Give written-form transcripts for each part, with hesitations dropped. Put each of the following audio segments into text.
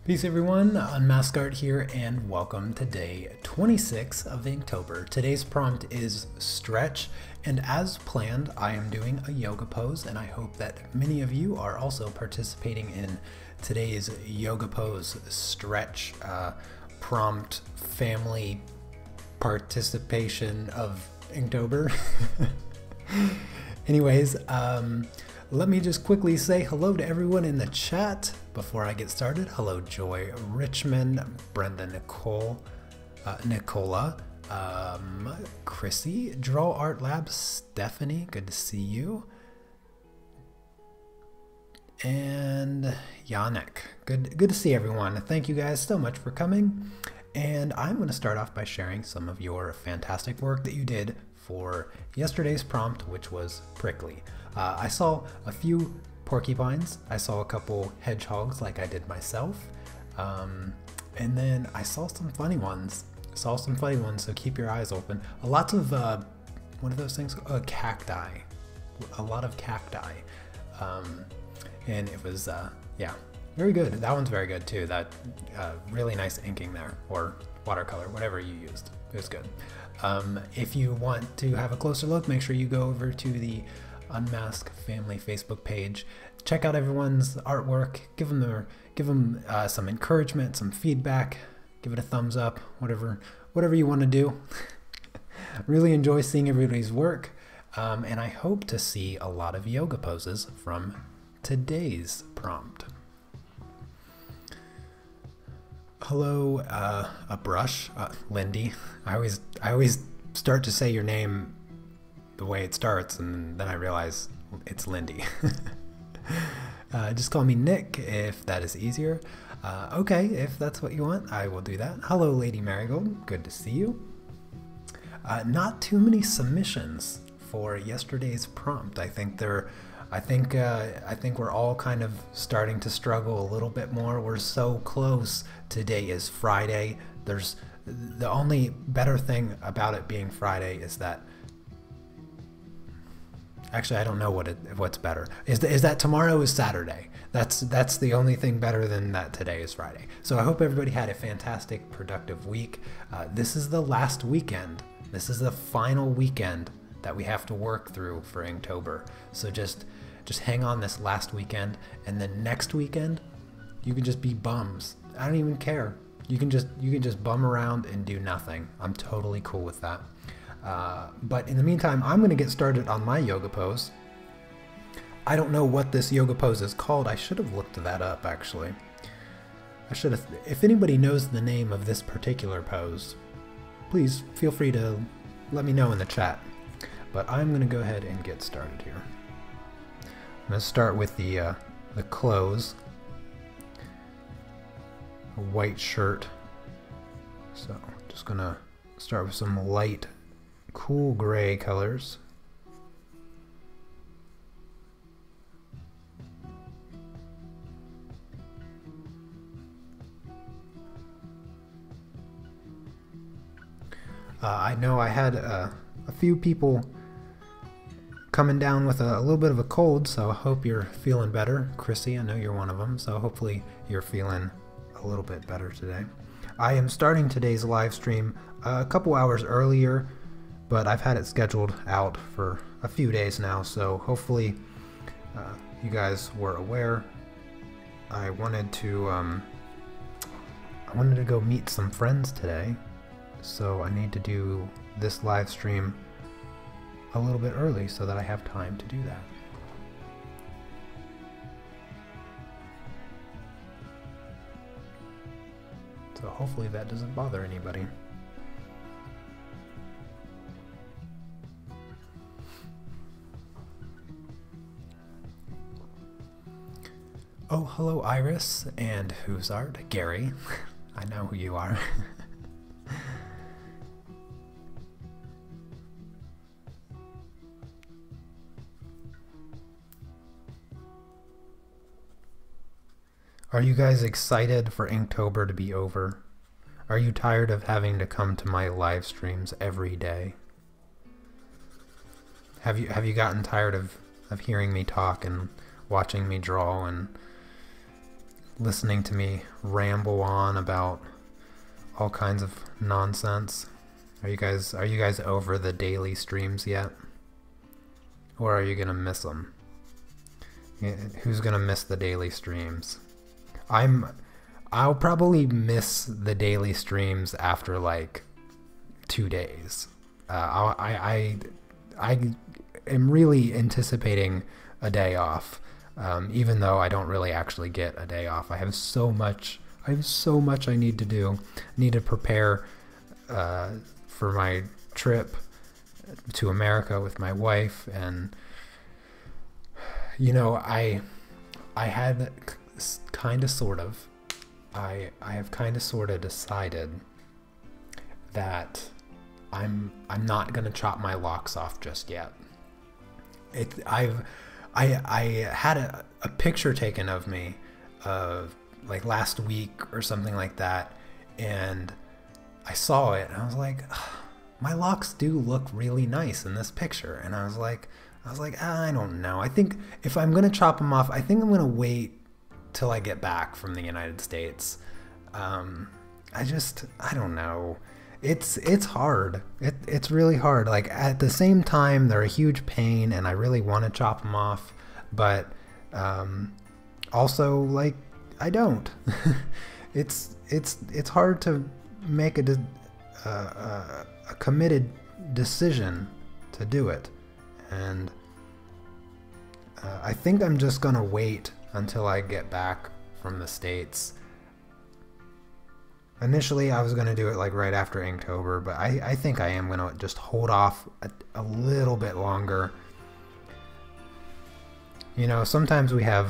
Peace everyone, Unmasked Art here and welcome to day 26 of Inktober. Today's prompt is stretch, and as planned I am doing a yoga pose, and I hope that many of you are also participating in today's yoga pose stretch prompt family participation of Inktober. Anyways, let me just quickly say hello to everyone in the chat before I get started. Hello, Joy Richmond, Brenda Nicola, Chrissy, Draw Art Lab, Stephanie, good to see you. And Yannick, good to see everyone. Thank you guys so much for coming. And I'm going to start off by sharing some of your fantastic work that you did for yesterday's prompt, which was prickly. I saw a few porcupines, I saw a couple hedgehogs like I did myself, and then I saw some funny ones. So keep your eyes open. Lots of, what are those things? Cacti. A lot of cacti. And it was, yeah, very good. That one's very good too. That really nice inking there, or watercolor, whatever you used. It was good. If you want to have a closer look, make sure you go over to the Unmasked Family Facebook page. Check out everyone's artwork. Give them some encouragement, some feedback. Give it a thumbs up. Whatever you want to do. Really enjoy seeing everybody's work, and I hope to see a lot of yoga poses from today's prompt. Hello, a brush, Lindy. I always start to say your name the way it starts, and then I realize it's Lindy. Just call me Nick if that is easier. Okay, if that's what you want, I will do that. Hello, Lady Marigold. Good to see you. Not too many submissions for yesterday's prompt. I think we're all kind of starting to struggle a little bit more. We're so close. Today is Friday. There's the only better thing about it being Friday is that, actually I don't know what's better. Is that tomorrow is Saturday. That's the only thing better than that today is Friday. So I hope everybody had a fantastic, productive week. This is the last weekend. This is the final weekend that we have to work through for Inktober. So just hang on this last weekend, and then next weekend you can just be bums. I don't even care. You can just bum around and do nothing. I'm totally cool with that. But in the meantime, I'm going to get started on my yoga pose. I don't know what this yoga pose is called. I should have looked that up, actually. I should have. If anybody knows the name of this particular pose, please feel free to let me know in the chat. But I'm going to go ahead and get started here. I'm going to start with the clothes. A white shirt. So just going to start with some light, cool gray colors. I know I had a few people coming down with a little bit of a cold, so I hope you're feeling better. Chrissy, I know you're one of them, so hopefully you're feeling a little bit better today. I am starting today's live stream a couple hours earlier, but I've had it scheduled out for a few days now, so hopefully you guys were aware. I wanted to go meet some friends today, so I need to do this live stream a little bit early so that I have time to do that. So hopefully that doesn't bother anybody. Oh, hello Iris, and who's art? Gary. I know who you are. Are you guys excited for Inktober to be over? Are you tired of having to come to my live streams every day? Have you gotten tired of hearing me talk and watching me draw and listening to me ramble on about all kinds of nonsense. Are you guys over the daily streams yet? Or are you gonna miss them? Who's gonna miss the daily streams? I'll probably miss the daily streams after like 2 days. I am really anticipating a day off, even though I don't really actually get a day off. I have so much I need to do. I need to prepare for my trip to America with my wife, and you know, I had kind of sort of I have kind of sort of decided that I'm not gonna chop my locks off just yet. I had a picture taken of me like last week or something like that, and I saw it and I was like, my locks do look really nice in this picture, and I was like, I don't know. I think if I'm gonna chop them off, I think I'm gonna wait till I get back from the United States. I don't know. It's hard. It's really hard. Like, at the same time, they're a huge pain, and I really want to chop them off, but also, like, I don't. It's hard to make a committed decision to do it, and I think I'm just gonna wait until I get back from the States. Initially, I was going to do it like right after Inktober, but I think I am going to just hold off a little bit longer. You know, sometimes we have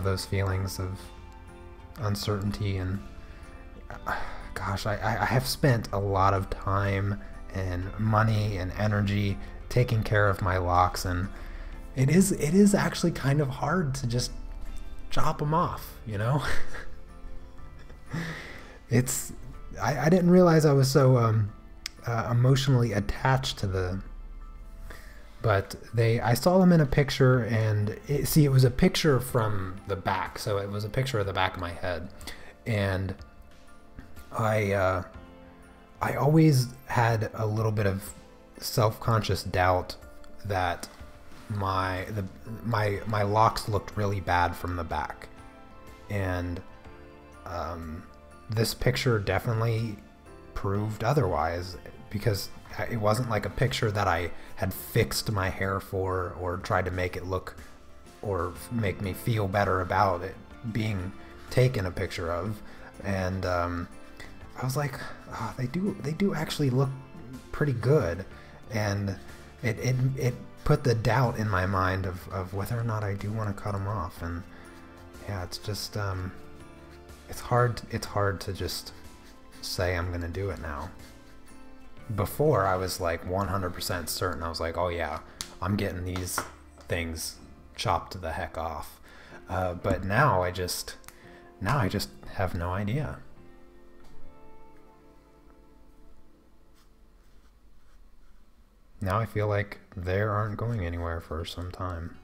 those feelings of uncertainty, and gosh, I have spent a lot of time and money and energy taking care of my locks, and it is actually kind of hard to just chop them off, you know? I didn't realize I was so emotionally attached to but I saw them in a picture, and it was a picture from the back, so it was a picture of the back of my head, and I always had a little bit of self-conscious doubt that my locks looked really bad from the back, and this picture definitely proved otherwise, because it wasn't like a picture that I had fixed my hair for or tried to make it look or make me feel better about it being taken a picture of, and I was like, oh, they do actually look pretty good, and it put the doubt in my mind of whether or not I do want to cut them off. And yeah, it's just it's hard to just say I'm gonna do it now. Before, I was like 100% certain. I was like, oh yeah, I'm getting these things chopped the heck off. But now I just have no idea. Now I feel like they aren't going anywhere for some time.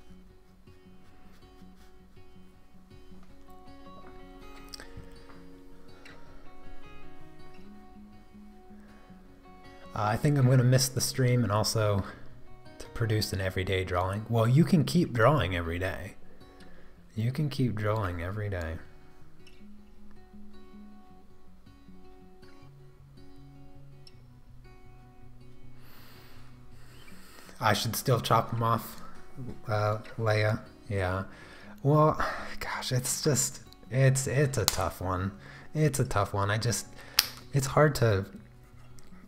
I think I'm going to miss the stream, and also to produce an everyday drawing. Well, you can keep drawing every day. You can keep drawing every day. I should still chop them off, Leia. Yeah. Well, gosh, it's a tough one. It's a tough one. It's hard to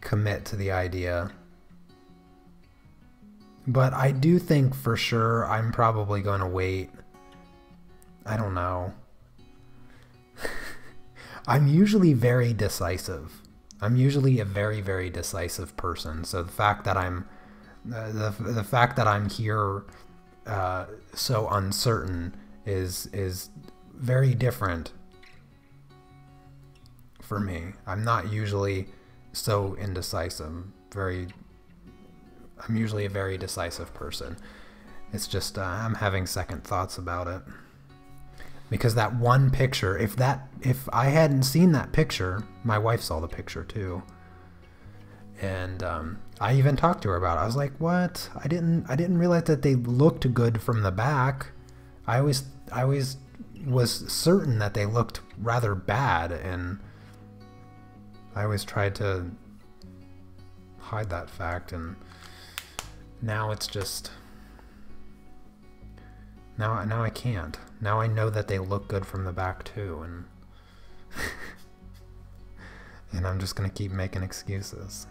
commit to the idea. But I do think for sure I'm probably going to wait. I don't know. I'm usually very decisive. I'm usually a very, very decisive person. So the fact that the fact that I'm here so uncertain is very different for me. I'm not usually so indecisive. I'm usually a very decisive person, It's just I'm having second thoughts about it. Because that one picture, if I hadn't seen that picture, my wife saw the picture too. And I even talked to her about it. I was like, "What? I didn't realize that they looked good from the back. I always was certain that they looked rather bad, and I always tried to hide that fact, and now it's just now I can't. Now I know that they look good from the back too, and and I'm just gonna keep making excuses."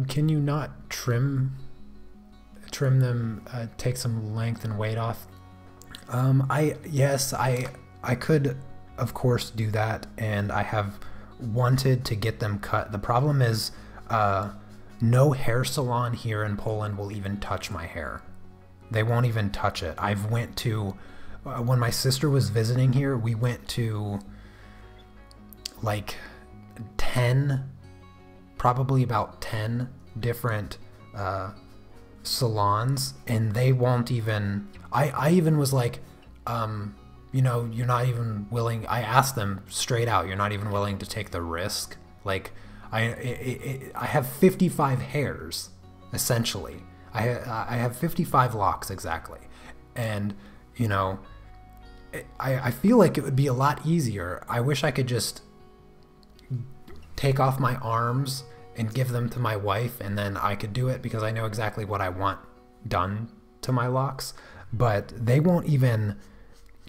Can you not trim them, take some length and weight off? Yes, I could, of course, do that, and I have wanted to get them cut. The problem is, no hair salon here in Poland will even touch my hair. They won't even touch it. I've went to, when my sister was visiting here, we went to like 10, probably about 10 different salons, and they won't even, I even was like, you know, you're not even willing, I asked them straight out, you're not even willing to take the risk? Like, I have 55 hairs, essentially. I have 55 locks exactly. And, you know, I feel like it would be a lot easier. I wish I could just take off my arms and give them to my wife, and then I could do it because I know exactly what I want done to my locks. But they won't even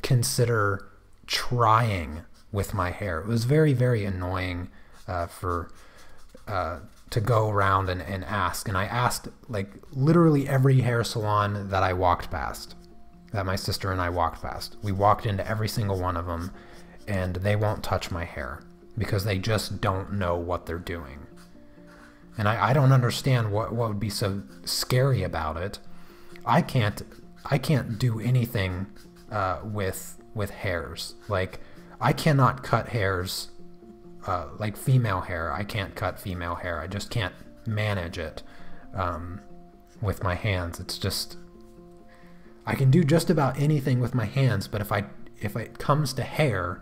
consider trying with my hair. It was very, very annoying to go around and ask. And I asked like literally every hair salon that I walked past, that my sister and I walked past. We walked into every single one of them, and they won't touch my hair because they just don't know what they're doing. And I don't understand what would be so scary about it. I can't do anything with hairs. Like, I cannot cut hairs like female hair. I can't cut female hair. I just can't manage it with my hands. It's just, I can do just about anything with my hands, but if it comes to hair,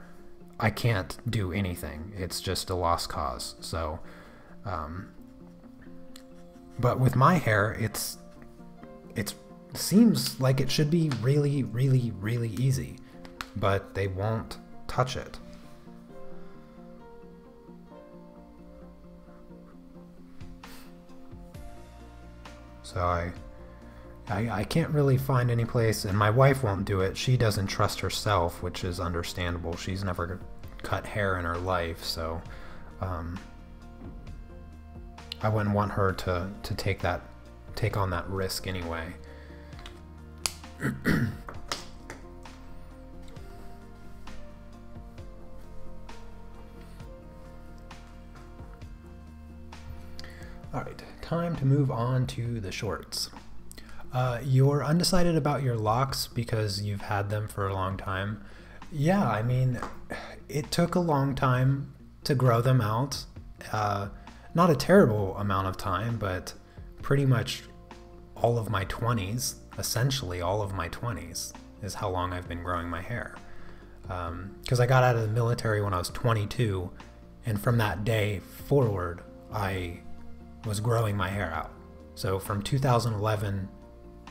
I can't do anything. It's just a lost cause. So but with my hair, it seems like it should be really, really, really easy, but they won't touch it. So I can't really find any place, and my wife won't do it. She doesn't trust herself, which is understandable. She's never cut hair in her life, so I wouldn't want her to take on that risk anyway. Alright, time to move on to the shorts. You're undecided about your locks because you've had them for a long time. Yeah, I mean, it took a long time to grow them out. Not a terrible amount of time, but pretty much all of my 20s, essentially all of my 20s, is how long I've been growing my hair. Because I got out of the military when I was 22, and from that day forward, I was growing my hair out. So from 2011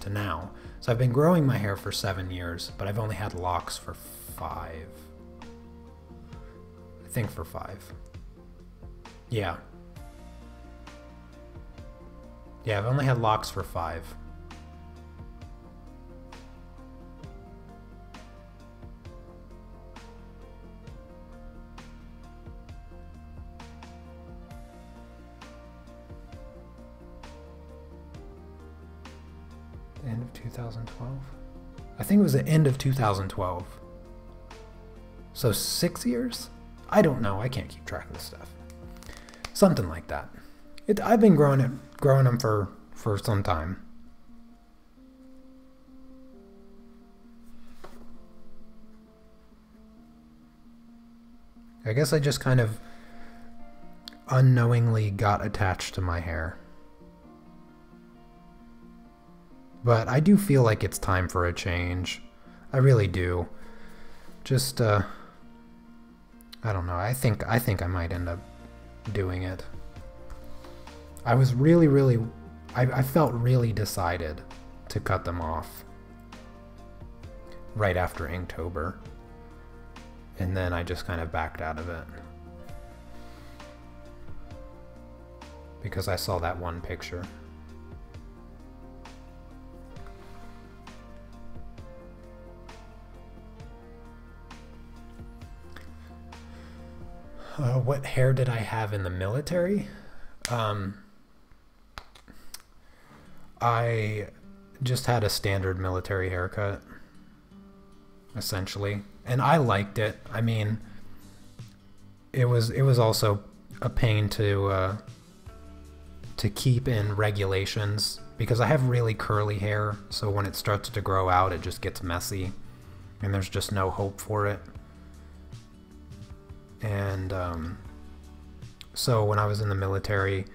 to now. So I've been growing my hair for 7 years, but I've only had locks for 5. I think for 5. Yeah. Yeah, I've only had locks for 5. End of 2012? I think it was the end of 2012. So 6 years? I don't know. I can't keep track of this stuff. Something like that. I've been growing them for some time. I guess I just kind of unknowingly got attached to my hair. But I do feel like it's time for a change. I really do. Just, I don't know. I think I might end up doing it. I was really, I felt really decided to cut them off right after Inktober. And then I just kind of backed out of it. Because I saw that one picture. What hair did I have in the military? I just had a standard military haircut, essentially, and I liked it. I mean, it was also a pain to keep in regulations because I have really curly hair, so when it starts to grow out, it just gets messy, and there's just no hope for it. And so when I was in the military,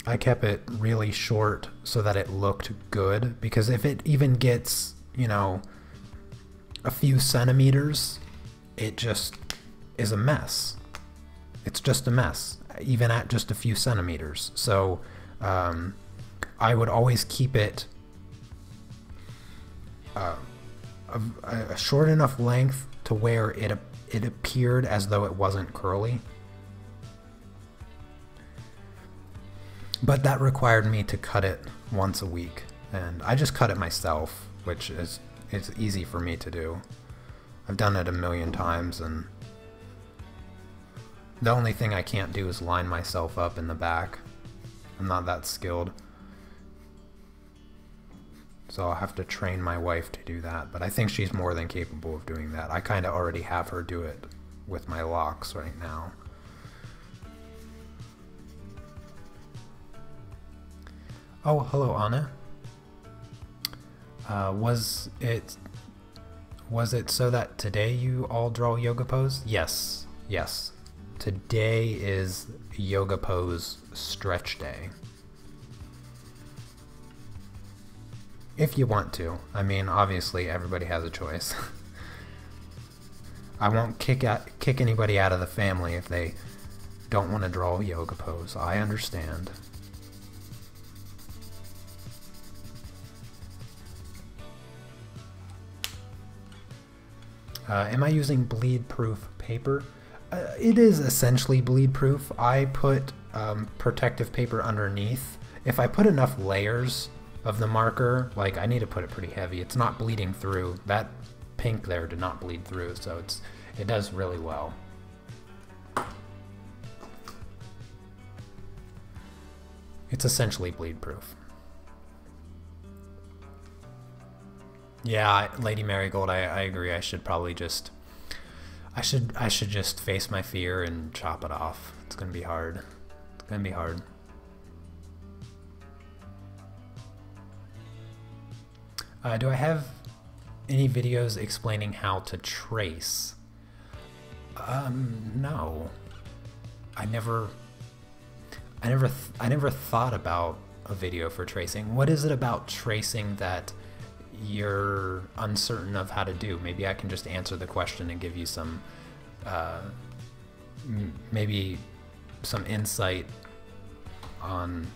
I kept it really short so that it looked good, because if it even gets, you know, a few centimeters, it just is a mess. It's just a mess, even at just a few centimeters. So I would always keep it a short enough length to where it appeared as though it wasn't curly. But that required me to cut it once a week, and I just cut it myself, which is it's easy for me to do. I've done it a million times, and the only thing I can't do is line myself up in the back. I'm not that skilled. So I'll have to train my wife to do that, but I think she's more than capable of doing that. I kind of already have her do it with my locks right now. Oh, hello, Anna. Was it so that today you all draw yoga pose? Yes, yes. Today is yoga pose stretch day. If you want to. I mean, obviously everybody has a choice. I won't kick anybody out of the family if they don't want to draw a yoga pose. I understand. Am I using bleed-proof paper? It is essentially bleed-proof. I put protective paper underneath. If I put enough layers of the marker, like I need to put it pretty heavy. It's not bleeding through. That pink there did not bleed through, so it does really well. It's essentially bleed-proof. Yeah, Lady Marigold, I agree. I should probably just I should just face my fear and chop it off. It's gonna be hard. It's gonna be hard. Do I have any videos explaining how to trace? No. I never thought about a video for tracing. What is it about tracing that you're uncertain of how to do? Maybe I can just answer the question and give you some maybe some insight on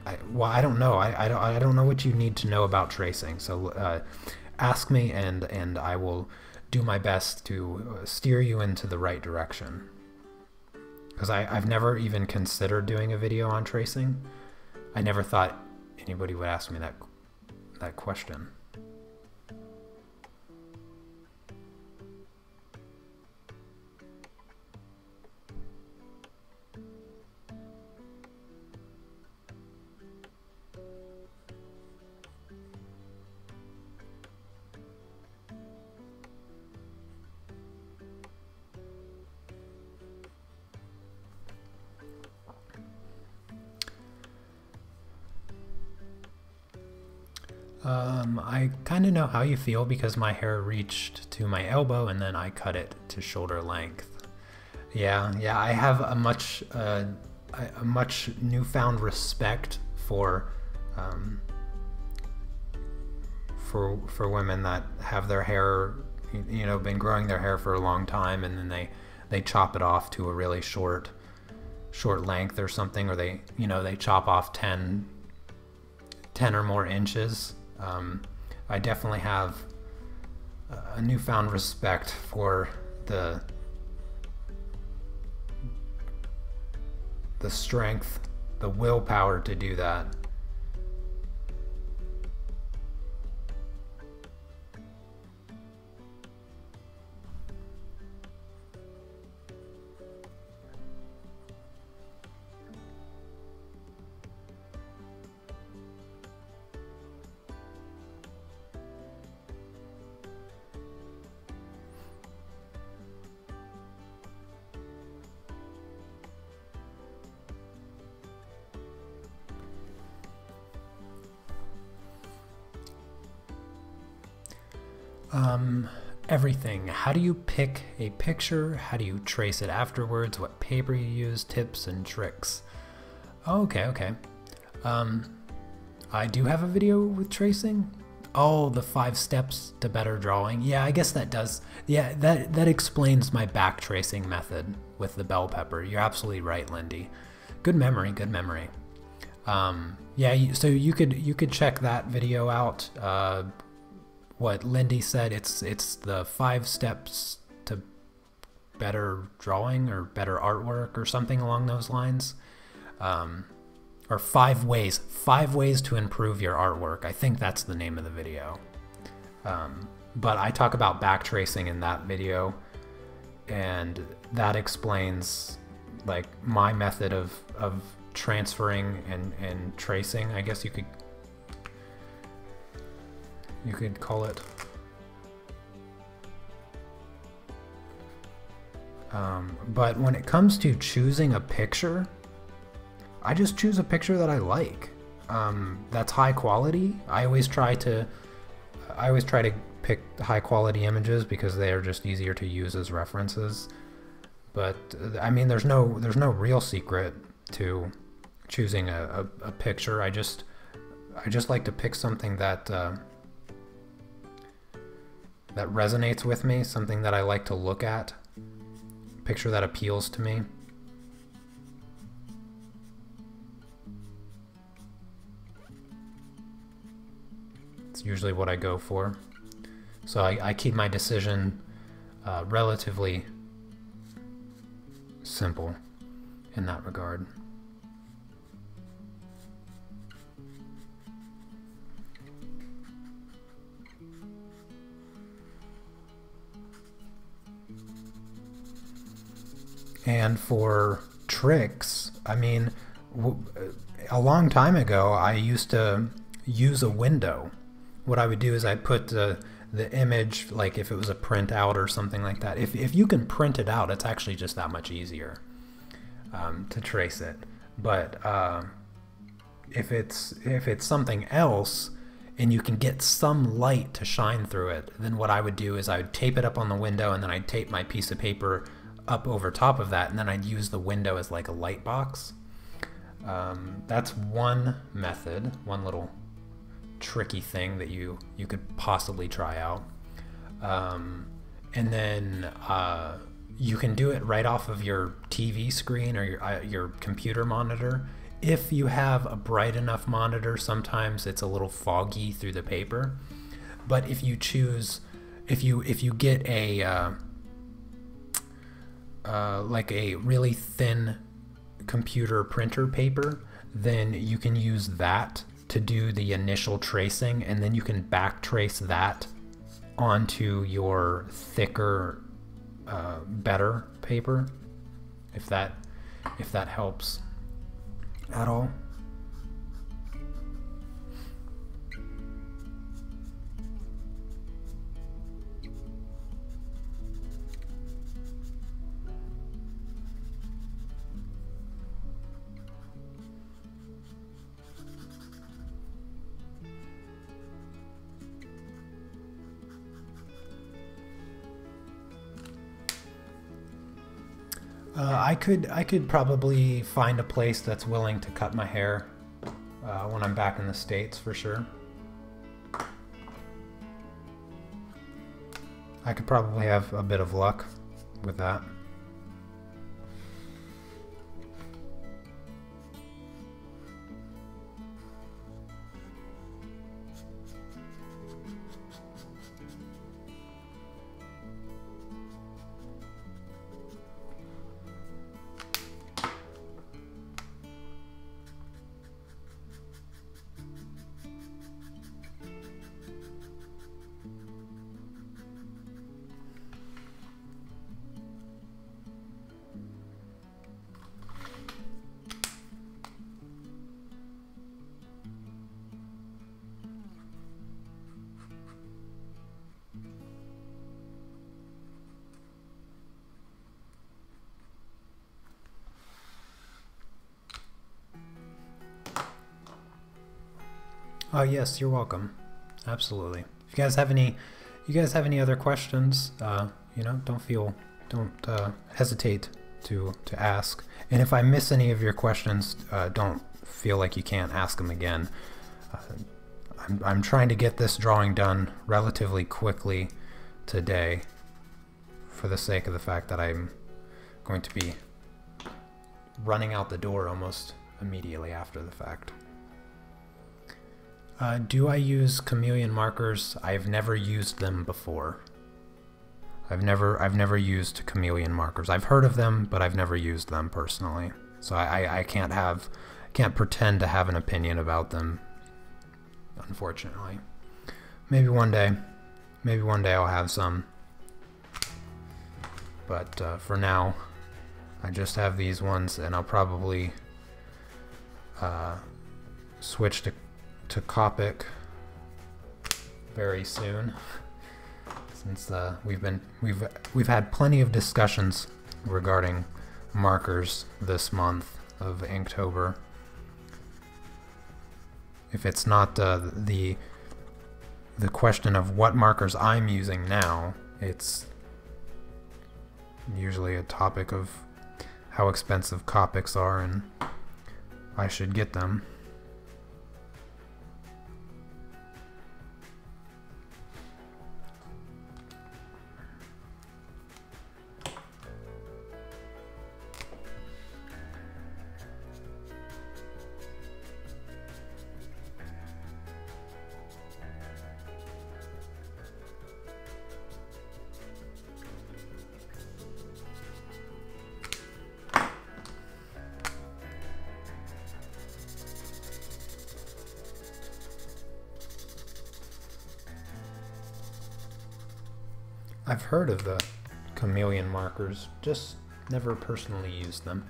I don't know. I don't know what you need to know about tracing. So ask me and I will do my best to steer you into the right direction. Because I've never even considered doing a video on tracing. I never thought anybody would ask me that question. I kind of know how you feel because my hair reached to my elbow and then I cut it to shoulder length. Yeah, I have a much newfound respect for women that have their hair, you know, been growing their hair for a long time, and then they chop it off to a really short length or something, or they chop off 10 or more inches. I definitely have a newfound respect for the strength, the willpower to do that. Everything. How do you pick a picture? How do you trace it afterwards? What paper you use? Tips and tricks. Okay. I do have a video with tracing. Oh, the 5 steps to better drawing. Yeah, I guess that does. Yeah, that explains my back tracing method with the bell pepper. You're absolutely right, Lindy. Good memory. Yeah, so you could check that video out. What Lindy said, it's the 5 steps to better drawing or better artwork or something along those lines, or 5 ways to improve your artwork. I think that's the name of the video. But I talk about back tracing in that video, and that explains like my method of transferring and tracing, I guess you could call it. But when it comes to choosing a picture, I just choose a picture that I like. That's high quality. I always try to pick high quality images because they are just easier to use as references. But I mean, there's no real secret to choosing a picture. I just like to pick something that that resonates with me, something that I like to look at, a picture that appeals to me. It's usually what I go for. So I keep my decision relatively simple in that regard. And for tricks, I mean, a long time ago, I used to use a window. What I would do is I'd put the image, like if it was a printout or something like that. If you can print it out, it's actually just that much easier to trace it. But if it's something else and you can get some light to shine through it, then what I would do is I would tape it up on the window, and then I'd tape my piece of paper up over top of that, and then I'd use the window as like a light box. That's one method, one little tricky thing that you could possibly try out. And then you can do it right off of your TV screen or your computer monitor. If you have a bright enough monitor, sometimes it's a little foggy through the paper. But if you choose, if you get a like a really thin computer printer paper, then you can use that to do the initial tracing, and then you can back trace that onto your thicker, better paper, if that helps at all. I could probably find a place that's willing to cut my hair when I'm back in the States for sure. I could probably have a bit of luck with that. Oh yes, you're welcome. Absolutely. If you guys have any other questions, you know, don't hesitate to ask. And if I miss any of your questions, don't feel like you can't ask them again. I'm trying to get this drawing done relatively quickly today, for the sake of the fact that I'm going to be running out the door almost immediately after the fact. Do I use chameleon markers? I've never used them before. I've never used chameleon markers. I've heard of them, but I've never used them personally. So I can't pretend to have an opinion about them, unfortunately. Maybe one day I'll have some. But for now, I just have these ones, and I'll probably switch to Copic very soon, since we've had plenty of discussions regarding markers this month of Inktober. If it's not the question of what markers I'm using now, it's usually a topic of how expensive Copics are and I should get them. I've heard of the chameleon markers, just never personally used them.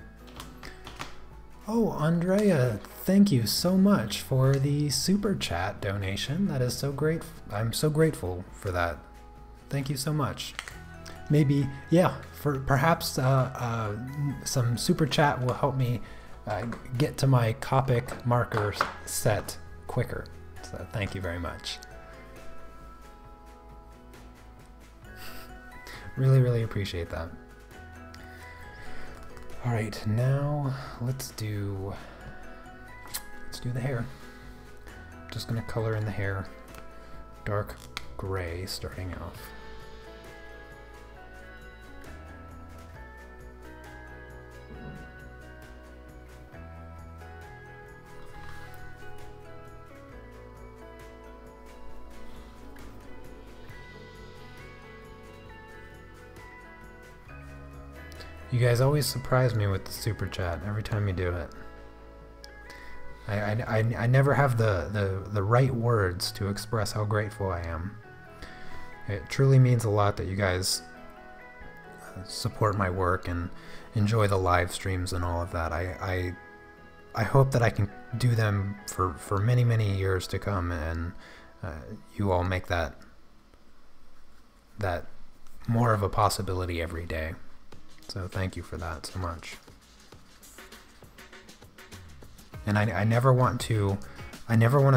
Oh, Andrea, thank you so much for the super chat donation. That is so great. I'm so grateful for that. Thank you so much. Maybe, yeah, for perhaps some super chat will help me get to my Copic marker set quicker. So thank you very much. Really appreciate that. All right, now let's do the hair. I'm just gonna color in the hair dark gray starting off. You guys always surprise me with the super chat every time you do it. I never have the right words to express how grateful I am. It truly means a lot that you guys support my work and enjoy the live streams and all of that. I hope that I can do them for many years to come, and you all make that more of a possibility every day. So thank you for that so much. And I never want to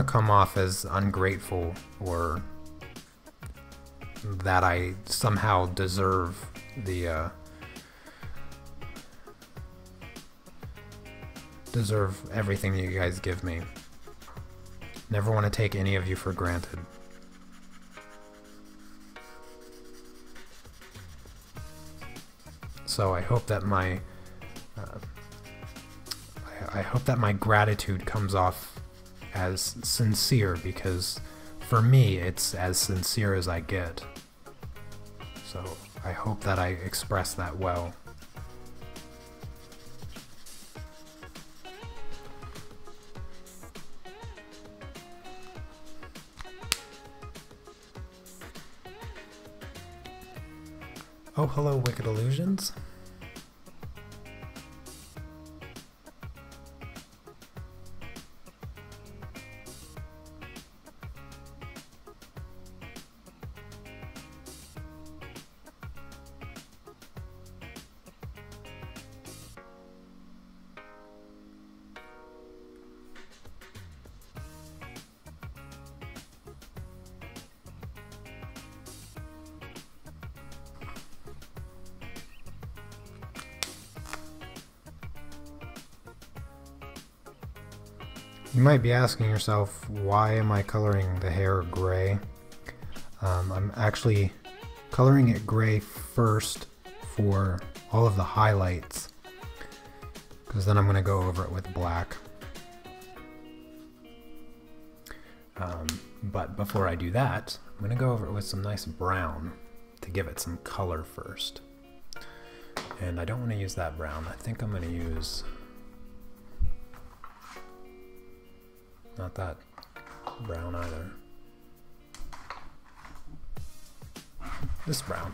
come off as ungrateful or that I somehow deserve the deserve everything that you guys give me. Never want to take any of you for granted. So I hope that my gratitude comes off as sincere, because for me it's as sincere as I get. So I hope that I express that well. Oh, hello, Wicked Illusions. You might be asking yourself, why am I coloring the hair gray? I'm actually coloring it gray first for all of the highlights, because then I'm going to go over it with black. But before I do that, I'm going to go over it with some nice brown to give it some color first. And I don't want to use that brown. I think I'm going to use... not that brown either. This brown.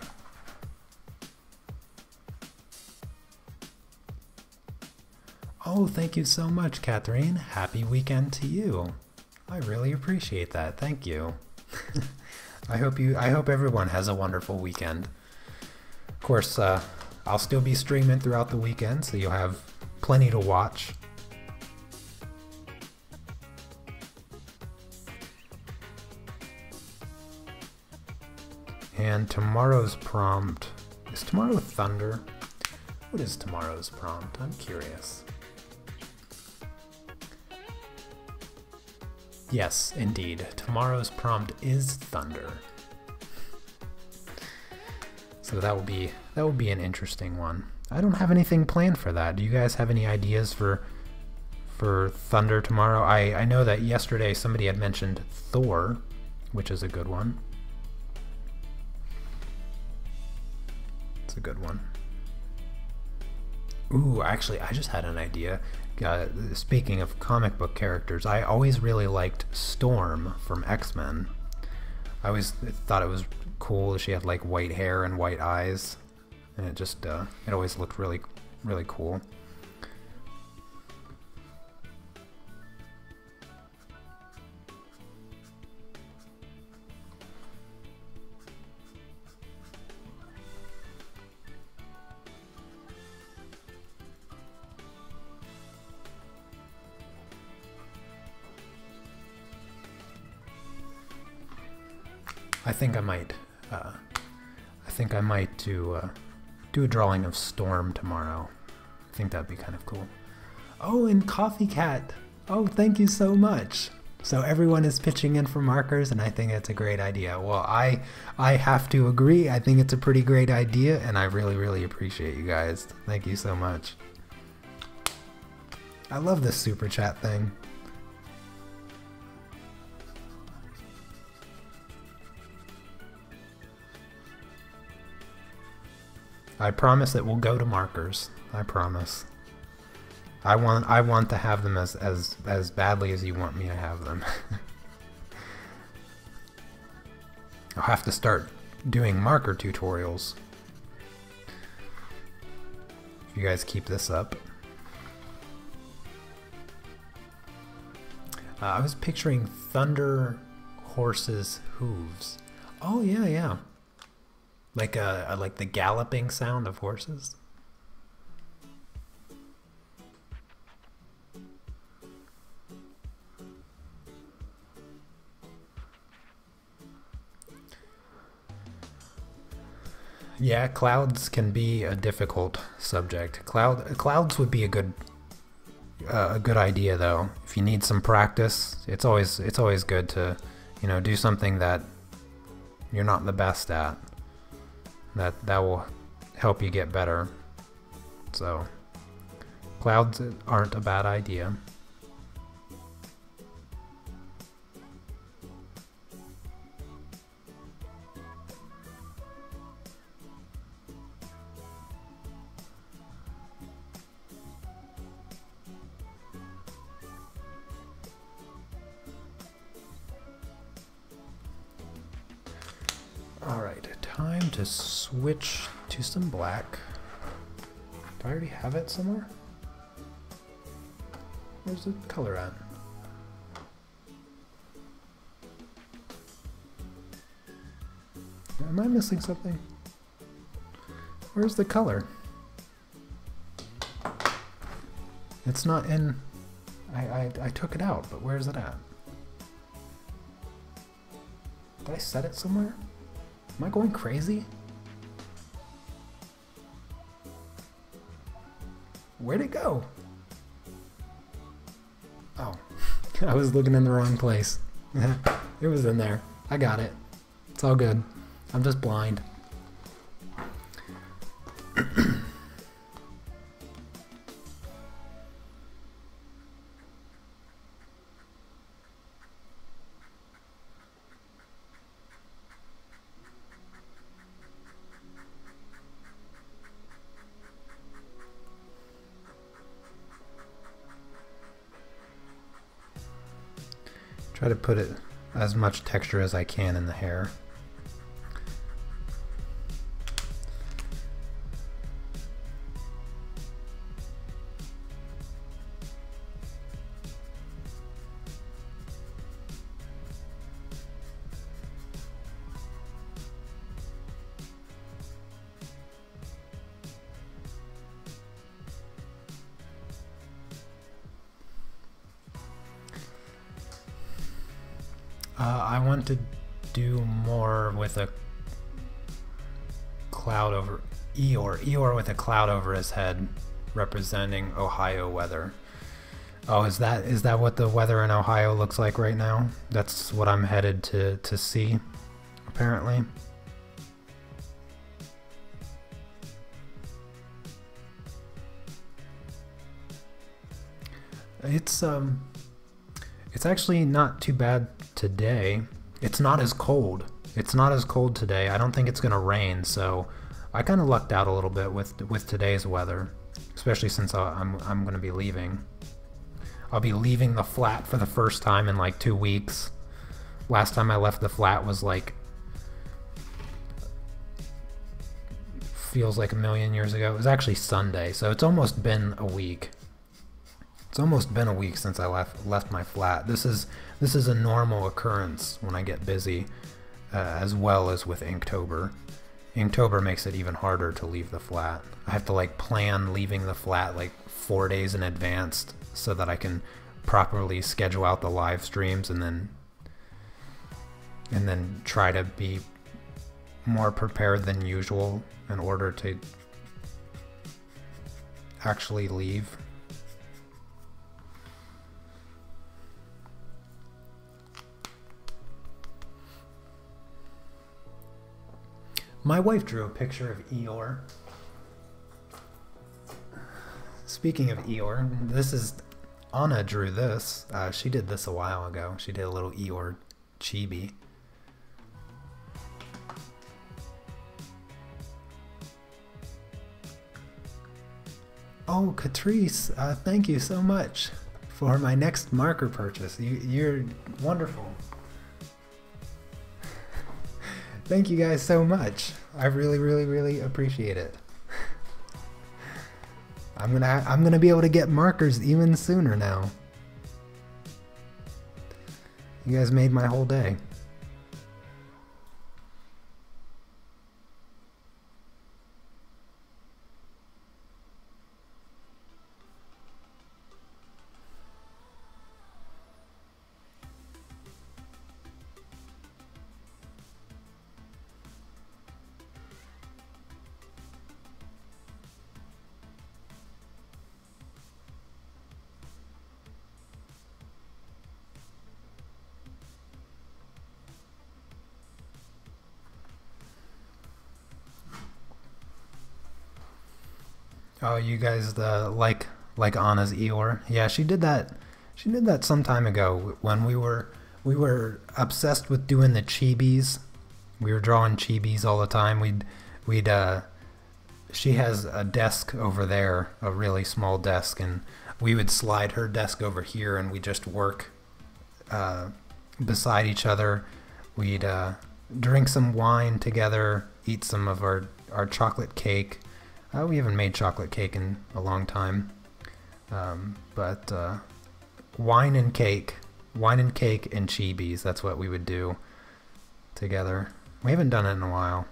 Oh, thank you so much, Catherine. Happy weekend to you. I really appreciate that. Thank you. I hope everyone has a wonderful weekend. Of course, I'll still be streaming throughout the weekend, so you'll have plenty to watch. And tomorrow's prompt, is tomorrow Thunder? What is tomorrow's prompt? I'm curious. Yes, indeed. Tomorrow's prompt is Thunder. So that will be an interesting one. I don't have anything planned for that. Do you guys have any ideas for Thunder tomorrow? I know that yesterday somebody had mentioned Thor, which is a good one. It's a good one. Ooh, actually, I just had an idea. Speaking of comic book characters, I always really liked Storm from X-Men. I always thought it was cool. She had like white hair and white eyes, and it just it always looked really, really cool. I think I might do a drawing of Storm tomorrow. I think that'd be kind of cool. Oh, and Coffee Cat. Oh, thank you so much. So everyone is pitching in for markers, and I think it's a great idea. Well, I have to agree. I think it's a pretty great idea, and I really, really appreciate you guys. Thank you so much. I love this super chat thing. I promise it will go to markers. I promise. I want to have them as badly as you want me to have them. I'll have to start doing marker tutorials if you guys keep this up. I was picturing Thunder Horse's hooves. Oh yeah, yeah. Like like the galloping sound of horses. Yeah, clouds can be a difficult subject. Clouds would be a good, a good idea though. If you need some practice, it's always good to, you know, do something that you're not the best at. That will help you get better. So clouds aren't a bad idea. Alright, time to switch to some black. Do I already have it somewhere? Where's the color at? Am I missing something? Where's the color? It's not in... I took it out, but where's it at? Did I set it somewhere? Am I going crazy? Where'd it go? Oh, I was looking in the wrong place. It was in there. I got it. It's all good. I'm just blind. Try to put it as much texture as I can in the hair. I want to do more with a cloud over Eeyore with a cloud over his head, representing Ohio weather. Oh, is that what the weather in Ohio looks like right now? That's what I'm headed to see, apparently. It's actually not too bad today. It's not as cold. It's not as cold today. I don't think it's gonna rain, so I kind of lucked out a little bit with today's weather, especially since I'm gonna be leaving. I'll be leaving the flat for the first time in like 2 weeks. Last time I left the flat was like, feels like a million years ago. It was actually Sunday, so it's almost been a week. It's almost been a week since I left my flat. This is a normal occurrence when I get busy, as well as with Inktober. Inktober makes it even harder to leave the flat. I have to like plan leaving the flat like 4 days in advance so that I can properly schedule out the live streams and then try to be more prepared than usual in order to actually leave. My wife drew a picture of Eeyore. Speaking of Eeyore, this is... Anna drew this. She did this a while ago. She did a little Eeyore chibi. Oh, Catrice, thank you so much for my next marker purchase. You're wonderful. Thank you guys so much. I really appreciate it. I'm gonna be able to get markers even sooner now. You guys made my whole day. Oh, you guys like Anna's Eeyore? Yeah, she did that. She did that some time ago when we were obsessed with doing the chibis. We were drawing chibis all the time. We'd she has a desk over there, a really small desk, and we would slide her desk over here, and we just work beside each other. We'd drink some wine together, eat some of our chocolate cake. We haven't made chocolate cake in a long time, but wine and cake and chibis, that's what we would do together. We haven't done it in a while.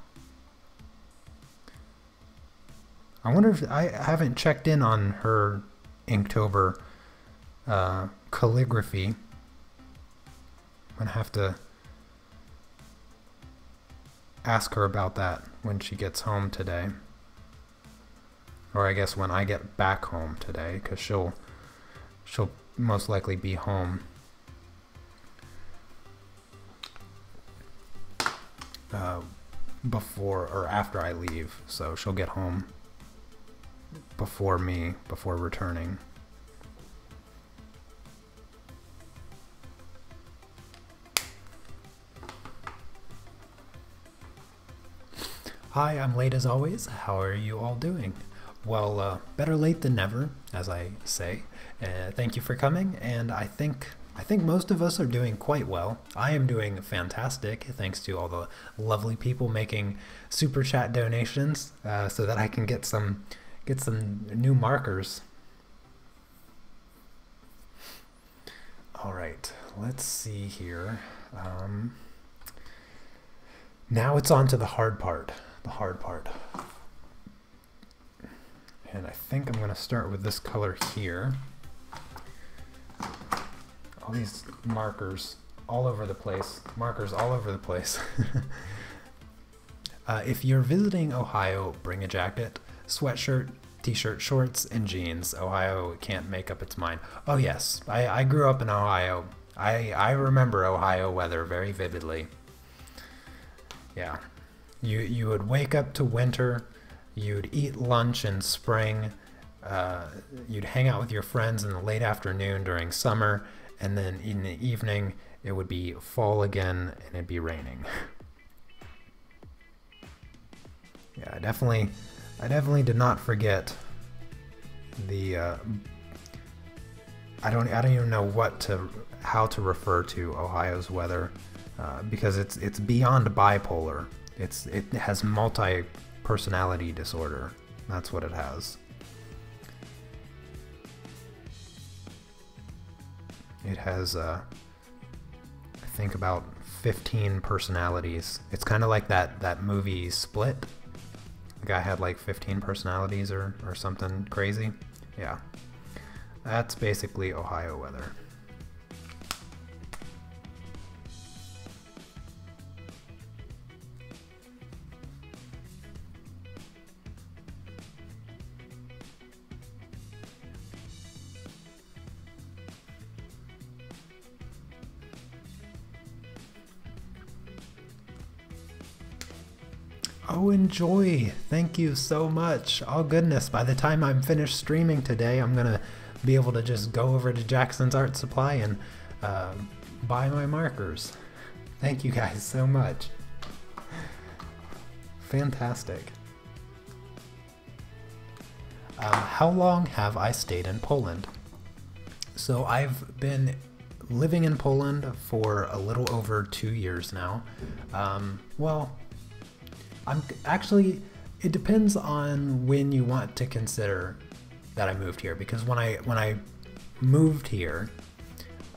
I wonder if I haven't checked in on her Inktober calligraphy. I'm gonna have to ask her about that when she gets home today. Or I guess when I get back home today, because she'll most likely be home before or after I leave, so she'll get home before me, before returning. Hi, I'm late as always. How are you all doing? Well, better late than never, as I say. Thank you for coming, and I think most of us are doing quite well. I am doing fantastic, thanks to all the lovely people making super chat donations, so that I can get some new markers. All right, let's see here. Now it's on to the hard part. And I think I'm going to start with this color here. All these markers all over the place. If you're visiting Ohio, bring a jacket, sweatshirt, t-shirt, shorts, and jeans. Ohio can't make up its mind. Oh yes, I grew up in Ohio. I remember Ohio weather very vividly. Yeah. You would wake up to winter, you'd eat lunch in spring, you'd hang out with your friends in the late afternoon during summer, and then in the evening it would be fall again and it'd be raining. Yeah, I definitely did not forget the I don't even know how to refer to Ohio's weather, because it's beyond bipolar. It has multi-personality disorder. That's what it has. It has, I think, about 15 personalities. It's kind of like that movie Split. The guy had like 15 personalities or something crazy. Yeah. That's basically Ohio weather. Oh, enjoy! Thank you so much. Oh goodness, by the time I'm finished streaming today, I'm gonna be able to just go over to Jackson's Art Supply and buy my markers. Thank you guys so much. Fantastic. How long have I stayed in Poland? So I've been living in Poland for a little over 2 years now. Well, it depends on when you want to consider that I moved here, because when I moved here,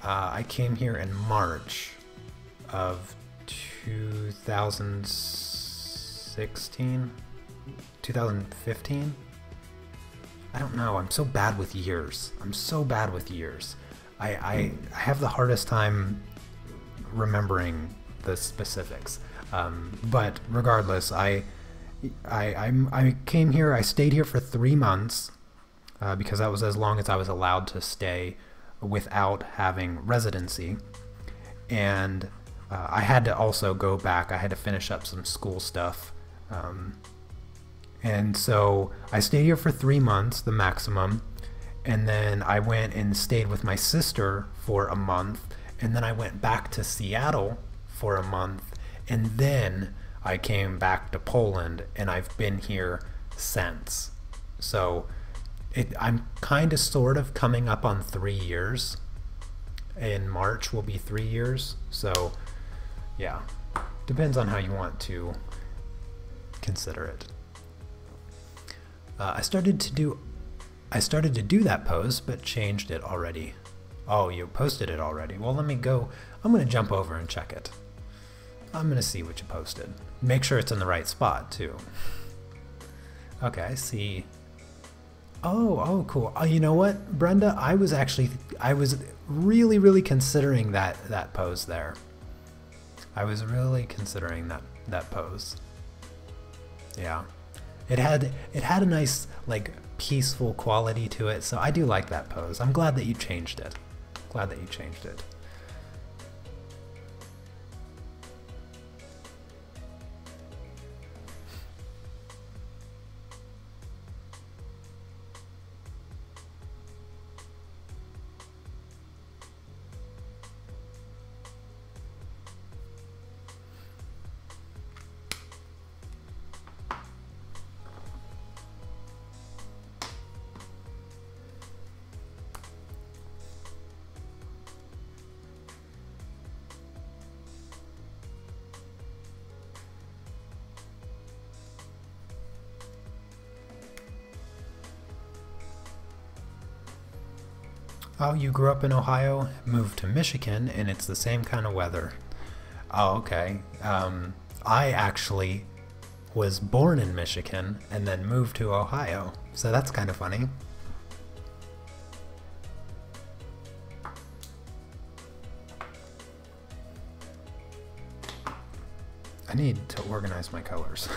I came here in March of 2015. I don't know. I'm so bad with years. I have the hardest time remembering the specifics. But regardless, I came here. I stayed here for 3 months because that was as long as I was allowed to stay without having residency, and I had to also go back. I had to finish up some school stuff, And so I stayed here for 3 months, the maximum. And then I went and stayed with my sister for a month. And then I went back to Seattle for a month. And then I came back to Poland, and I've been here since. So I'm kind of sort of coming up on 3 years. In March will be 3 years. So yeah, depends on how you want to consider it. I started to do that pose, but changed it already. Oh, you posted it already. Well, let me go. I'm going to jump over and check it. I'm going to see what you posted. Make sure it's in the right spot, too. Okay, I see. Oh, cool. Oh, you know what, Brenda? I was really, really considering that pose there. I was really considering that pose. Yeah. It had a nice, like, peaceful quality to it, so I do like that pose. I'm glad that you changed it. Glad that you changed it. Oh, you grew up in Ohio, moved to Michigan, and it's the same kind of weather. Oh, okay. I actually was born in Michigan and then moved to Ohio, so that's kind of funny. I need to organize my colors.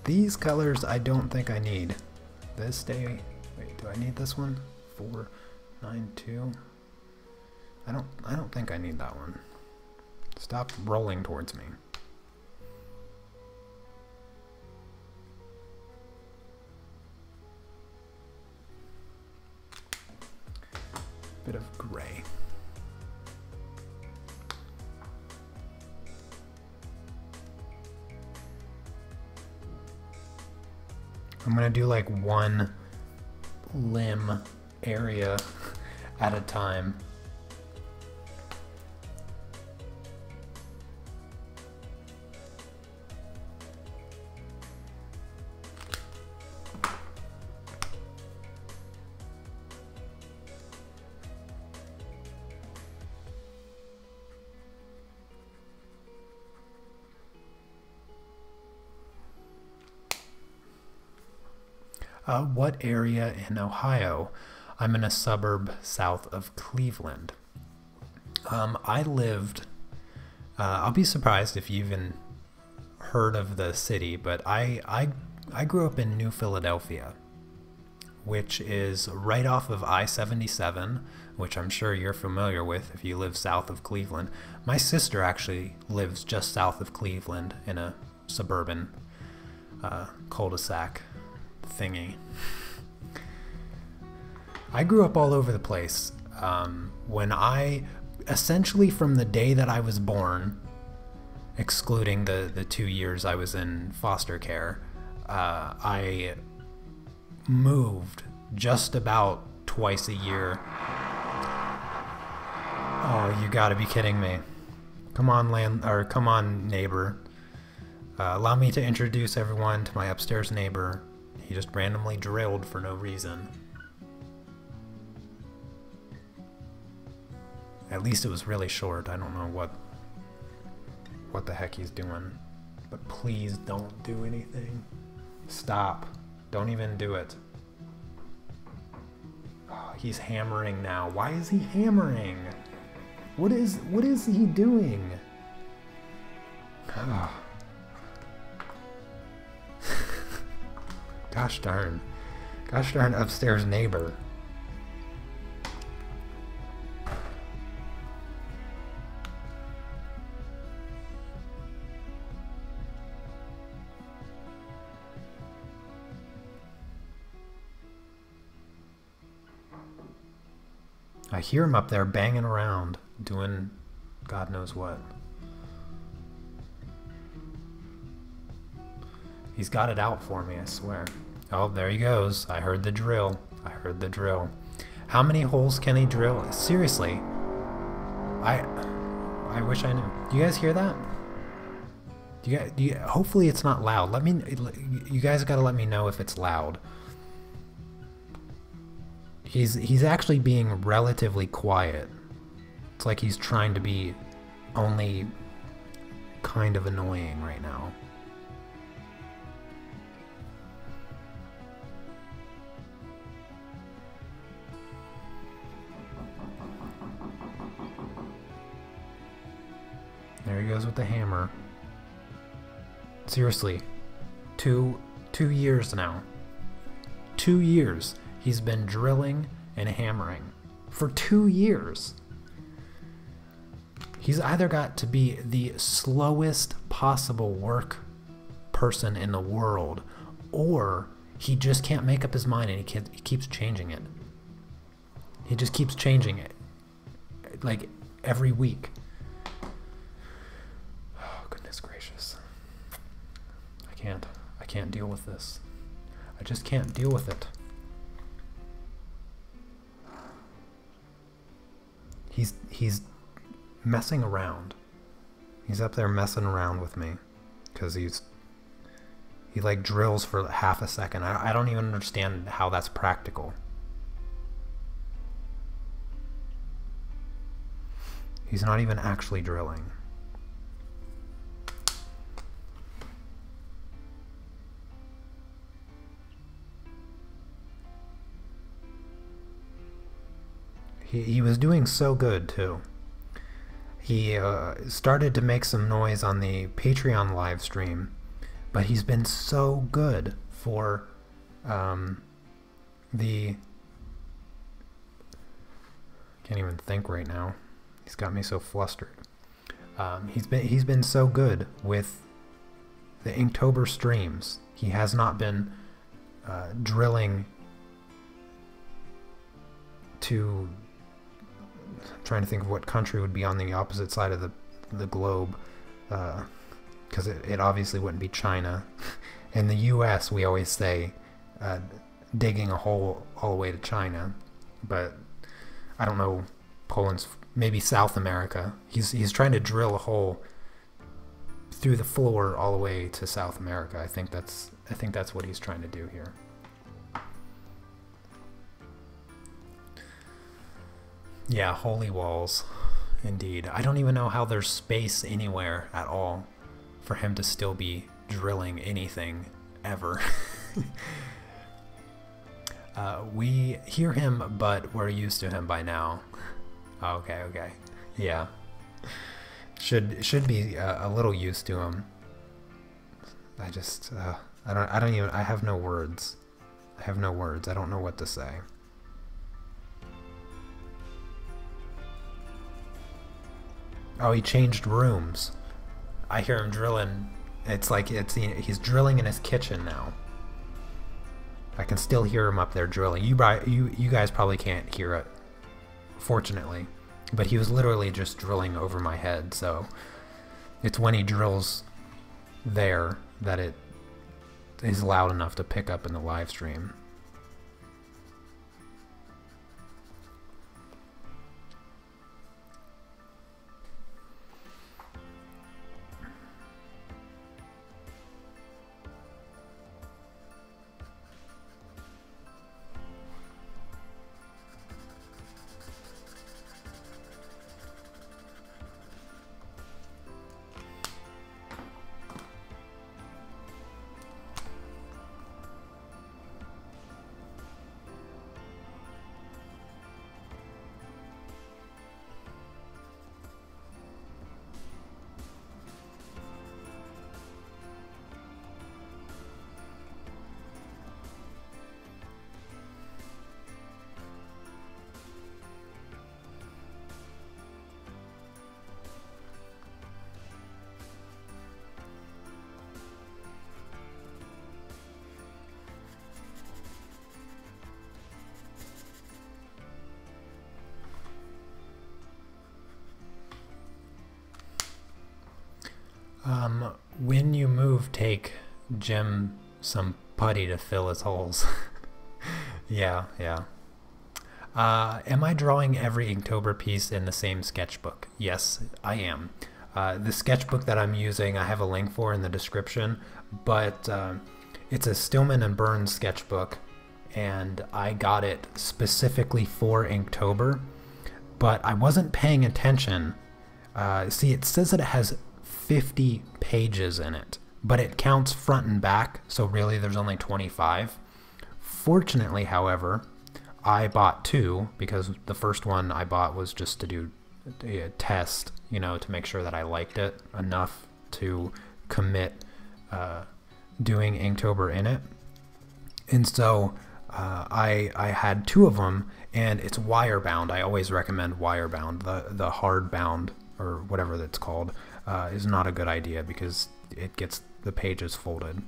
These colors I don't think I need. This day, wait, do I need this one? 492. I don't think I need that one. Stop rolling towards me. Bit of gray. I'm gonna do like one limb area at a time. What area in Ohio? I'm in a suburb south of Cleveland. I lived, I'll be surprised if you even heard of the city, but I grew up in New Philadelphia, which is right off of I-77, which I'm sure you're familiar with if you live south of Cleveland. My sister actually lives just south of Cleveland in a suburban cul-de-sac thingy. I grew up all over the place. Essentially from the day that I was born, excluding the 2 years I was in foster care, I moved just about twice a year. Oh, you gotta be kidding me. Come on, come on, neighbor. Allow me to introduce everyone to my upstairs neighbor. He just randomly drilled for no reason. At least it was really short. I don't know what the heck he's doing. But please don't do anything. Stop. Don't even do it. Oh, he's hammering now. Why is he hammering? What is he doing? Oh. Gosh darn. Gosh darn upstairs neighbor. I hear him up there banging around, doing God knows what. He's got it out for me, I swear. Oh, there he goes. I heard the drill. I heard the drill. How many holes can he drill? Seriously. I wish I knew. Do you guys hear that? Hopefully it's not loud. You guys gotta let me know if it's loud. He's actually being relatively quiet. It's like he's trying to be only kind of annoying right now. There he goes with the hammer. Seriously, two years now. 2 years he's been drilling and hammering. For 2 years. He's either got to be the slowest possible work person in the world, or he just can't make up his mind and he keeps changing it. He just keeps changing it. Like every week. I can't deal with this. I just can't deal with it. He's messing around. He's up there messing around with me because he like drills for half a second. I don't even understand how that's practical. He's not even actually drilling. He was doing so good, too. He started to make some noise on the Patreon live stream, but he's been so good for the... Can't even think right now. He's got me so flustered. He's been so good with the Inktober streams. He has not been drilling to... I'm trying to think of what country would be on the opposite side of the globe, because it obviously wouldn't be China. In the U.S., we always say digging a hole all the way to China, but I don't know. Poland's maybe South America. He's trying to drill a hole through the floor all the way to South America. I think that's what he's trying to do here. Yeah, holy walls, indeed. I don't even know how there's space anywhere at all for him to still be drilling anything ever. We hear him, but we're used to him by now. Okay, okay. Yeah. Should be a little used to him. I just, I don't even, I have no words. I have no words. I don't know what to say. Oh, he changed rooms. I hear him drilling. It's like he's drilling in his kitchen now. I can still hear him up there drilling. You guys probably can't hear it, fortunately. But he was literally just drilling over my head, so it's when he drills there that it is loud enough to pick up in the live stream. move take Jim some putty to fill his holes. Yeah. Am I drawing every Inktober piece in the same sketchbook? Yes, I am. The sketchbook that I'm using, I have a link for in the description, but it's a Stillman and Burns sketchbook, and I got it specifically for Inktober, but I wasn't paying attention. See, it says that it has 50 pages in it, but it counts front and back, so really there's only 25. Fortunately, however, I bought 2 because the first one I bought was just to do a test, you know, to make sure that I liked it enough to commit doing Inktober in it. And so I had 2 of them, and it's wire bound. I always recommend wire bound. The hard bound, or whatever that's called, is not a good idea because it gets the pages folded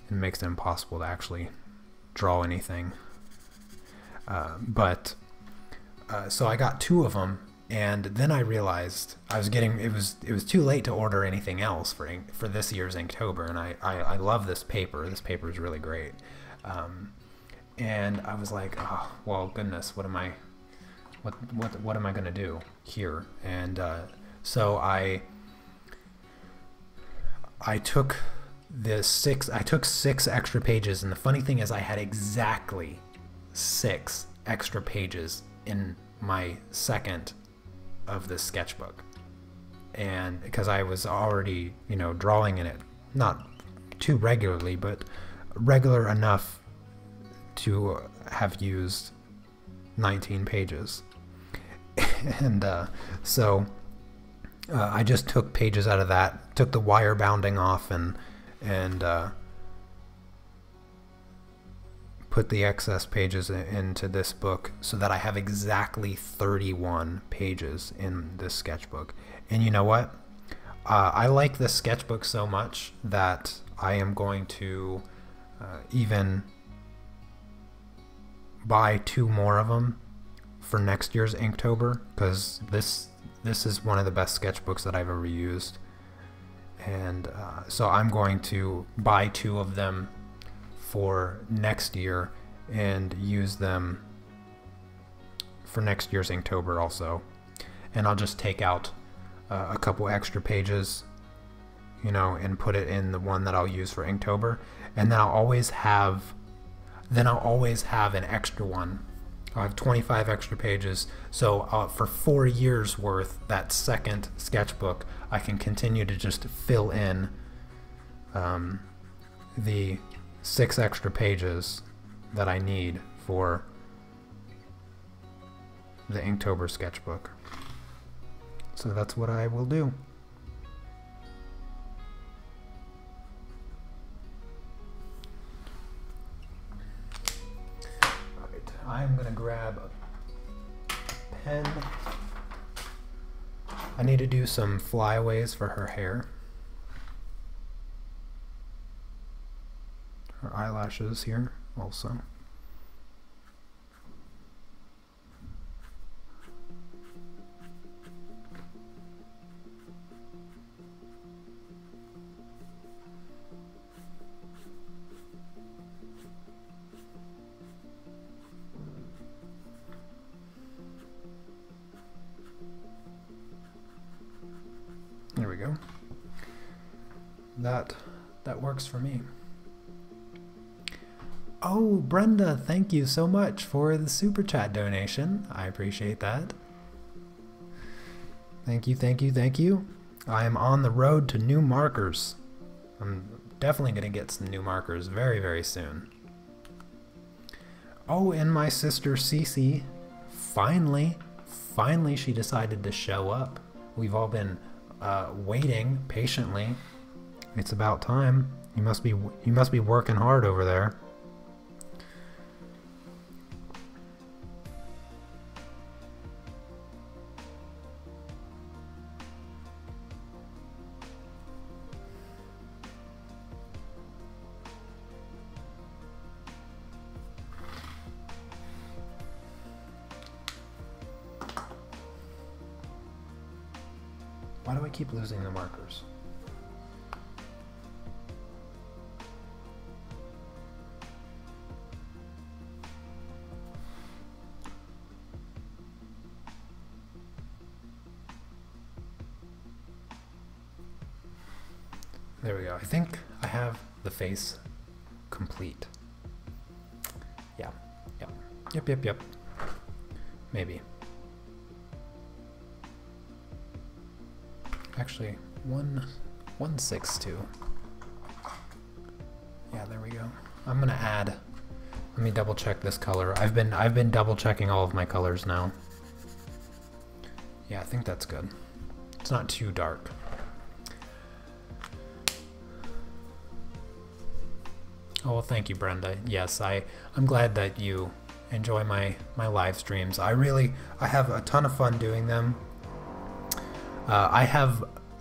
and makes it impossible to actually draw anything. So I got 2 of them, and then I realized I was getting, it was too late to order anything else for this year's Inktober, and I love this paper. This paper is really great. And I was like, oh, well, goodness, what am I gonna do here? And so I took I took 6 extra pages, and the funny thing is I had exactly 6 extra pages in my second of this sketchbook, and because I was already, you know, drawing in it, not too regularly, but regular enough to have used 19 pages. And so I just took pages out of that, took the wire bounding off, and put the excess pages into this book so that I have exactly 31 pages in this sketchbook. And you know what? I like this sketchbook so much that I am going to even buy 2 more of them for next year's Inktober, because this is one of the best sketchbooks that I've ever used. And so I'm going to buy 2 of them for next year and use them for next year's Inktober also. And I'll just take out a couple extra pages, you know, and put it in the one that I'll use for Inktober, and then I'll always have an extra one. I'll have 25 extra pages, so for 4 years worth, that second sketchbook, I can continue to just fill in the 6 extra pages that I need for the Inktober sketchbook. So that's what I will do. Alright, I'm gonna grab a pen. I need to do some flyaways for her hair. Her eyelashes here also. There we go. That works for me. Oh, Brenda, thank you so much for the super chat donation. I appreciate that. Thank you, thank you, thank you. I am on the road to new markers. I'm definitely going to get some new markers very, very soon. Oh, and my sister Cece, finally she decided to show up. We've all been waiting patiently. It's about time. You must be working hard over there. Why do I keep losing the markers? There we go. I think I have the face complete. Yeah. Yep. Maybe. Actually, 162. Yeah, there we go. I'm gonna add. Let me double check this color. I've been double checking all of my colors now. Yeah, I think that's good. It's not too dark. Oh, well, thank you, Brenda. Yes, I'm glad that you enjoy my live streams. I have a ton of fun doing them.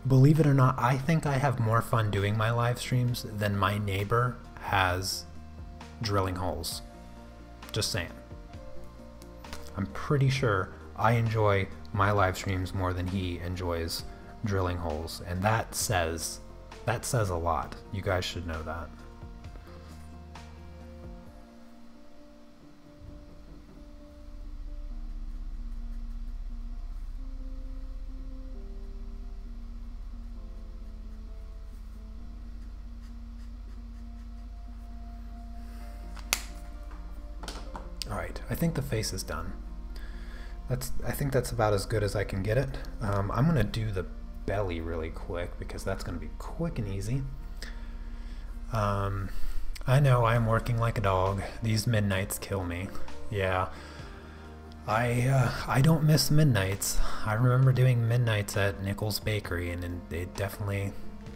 Believe it or not, I think I have more fun doing my live streams than my neighbor has drilling holes. Just saying. I'm pretty sure I enjoy my live streams more than he enjoys drilling holes, and that says a lot. You guys should know that. Alright, I think the face is done. I think that's about as good as I can get it. I'm going to do the belly really quick because that's going to be quick and easy. I know I'm working like a dog. These midnights kill me. Yeah, I don't miss midnights. I remember doing midnights at Nichols Bakery, and it definitely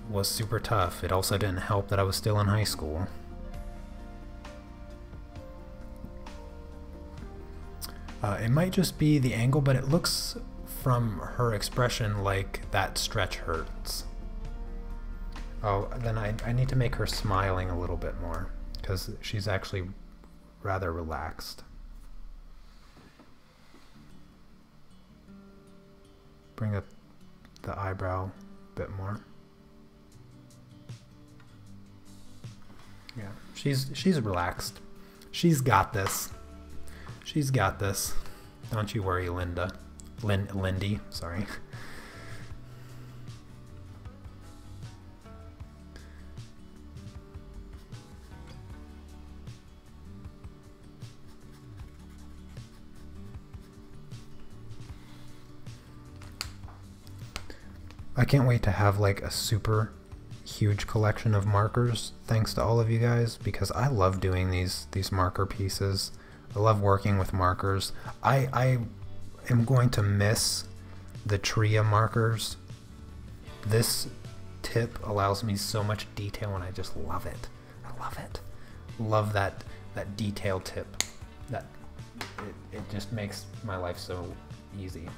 was super tough. It also didn't help that I was still in high school. It might just be the angle, but it looks from her expression like that stretch hurts. Oh, then I need to make her smiling a little bit more, because she's actually rather relaxed. Bring up the eyebrow a bit more. Yeah, she's relaxed. She's got this. She's got this. Don't you worry, Linda. Lindy, sorry. I can't wait to have like a super huge collection of markers, thanks to all of you guys, because I love doing these marker pieces. I love working with markers. I am going to miss the Tria markers. This tip allows me so much detail, and I just love it. I love it. Love that detail tip. It just makes my life so easy.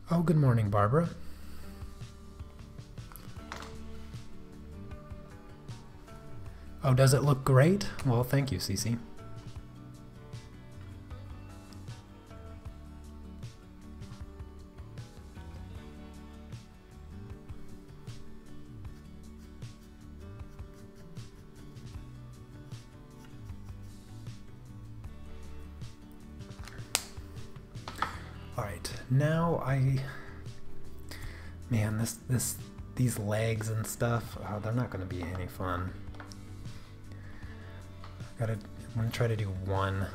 Oh, good morning, Barbara. Oh, does it look great? Well, thank you, Cece. Alright, now man, these legs and stuff, oh, they're not going to be any fun. I'm going to try to do one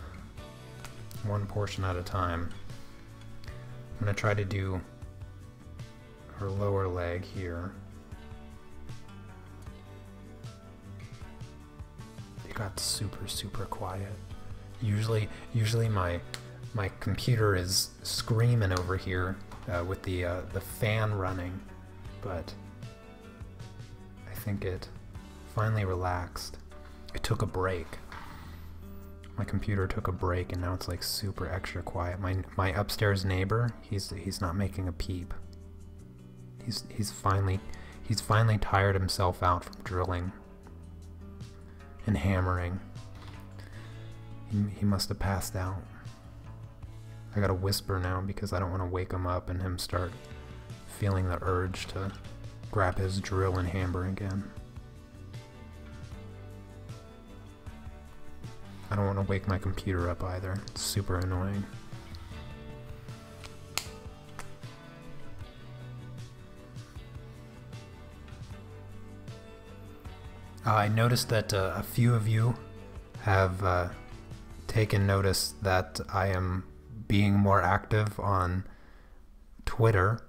portion at a time. I'm going to try to do her lower leg here. It got super quiet. Usually my computer is screaming over here with the fan running, but I think it finally relaxed. It took a break. My computer took a break, and now it's like super extra quiet. My upstairs neighbor, he's not making a peep. He's finally tired himself out from drilling and hammering. He must have passed out. I gotta whisper now because I don't want to wake him up and him start feeling the urge to grab his drill and hammer again. I don't want to wake my computer up either. It's super annoying. I noticed that a few of you have taken notice that I am being more active on Twitter.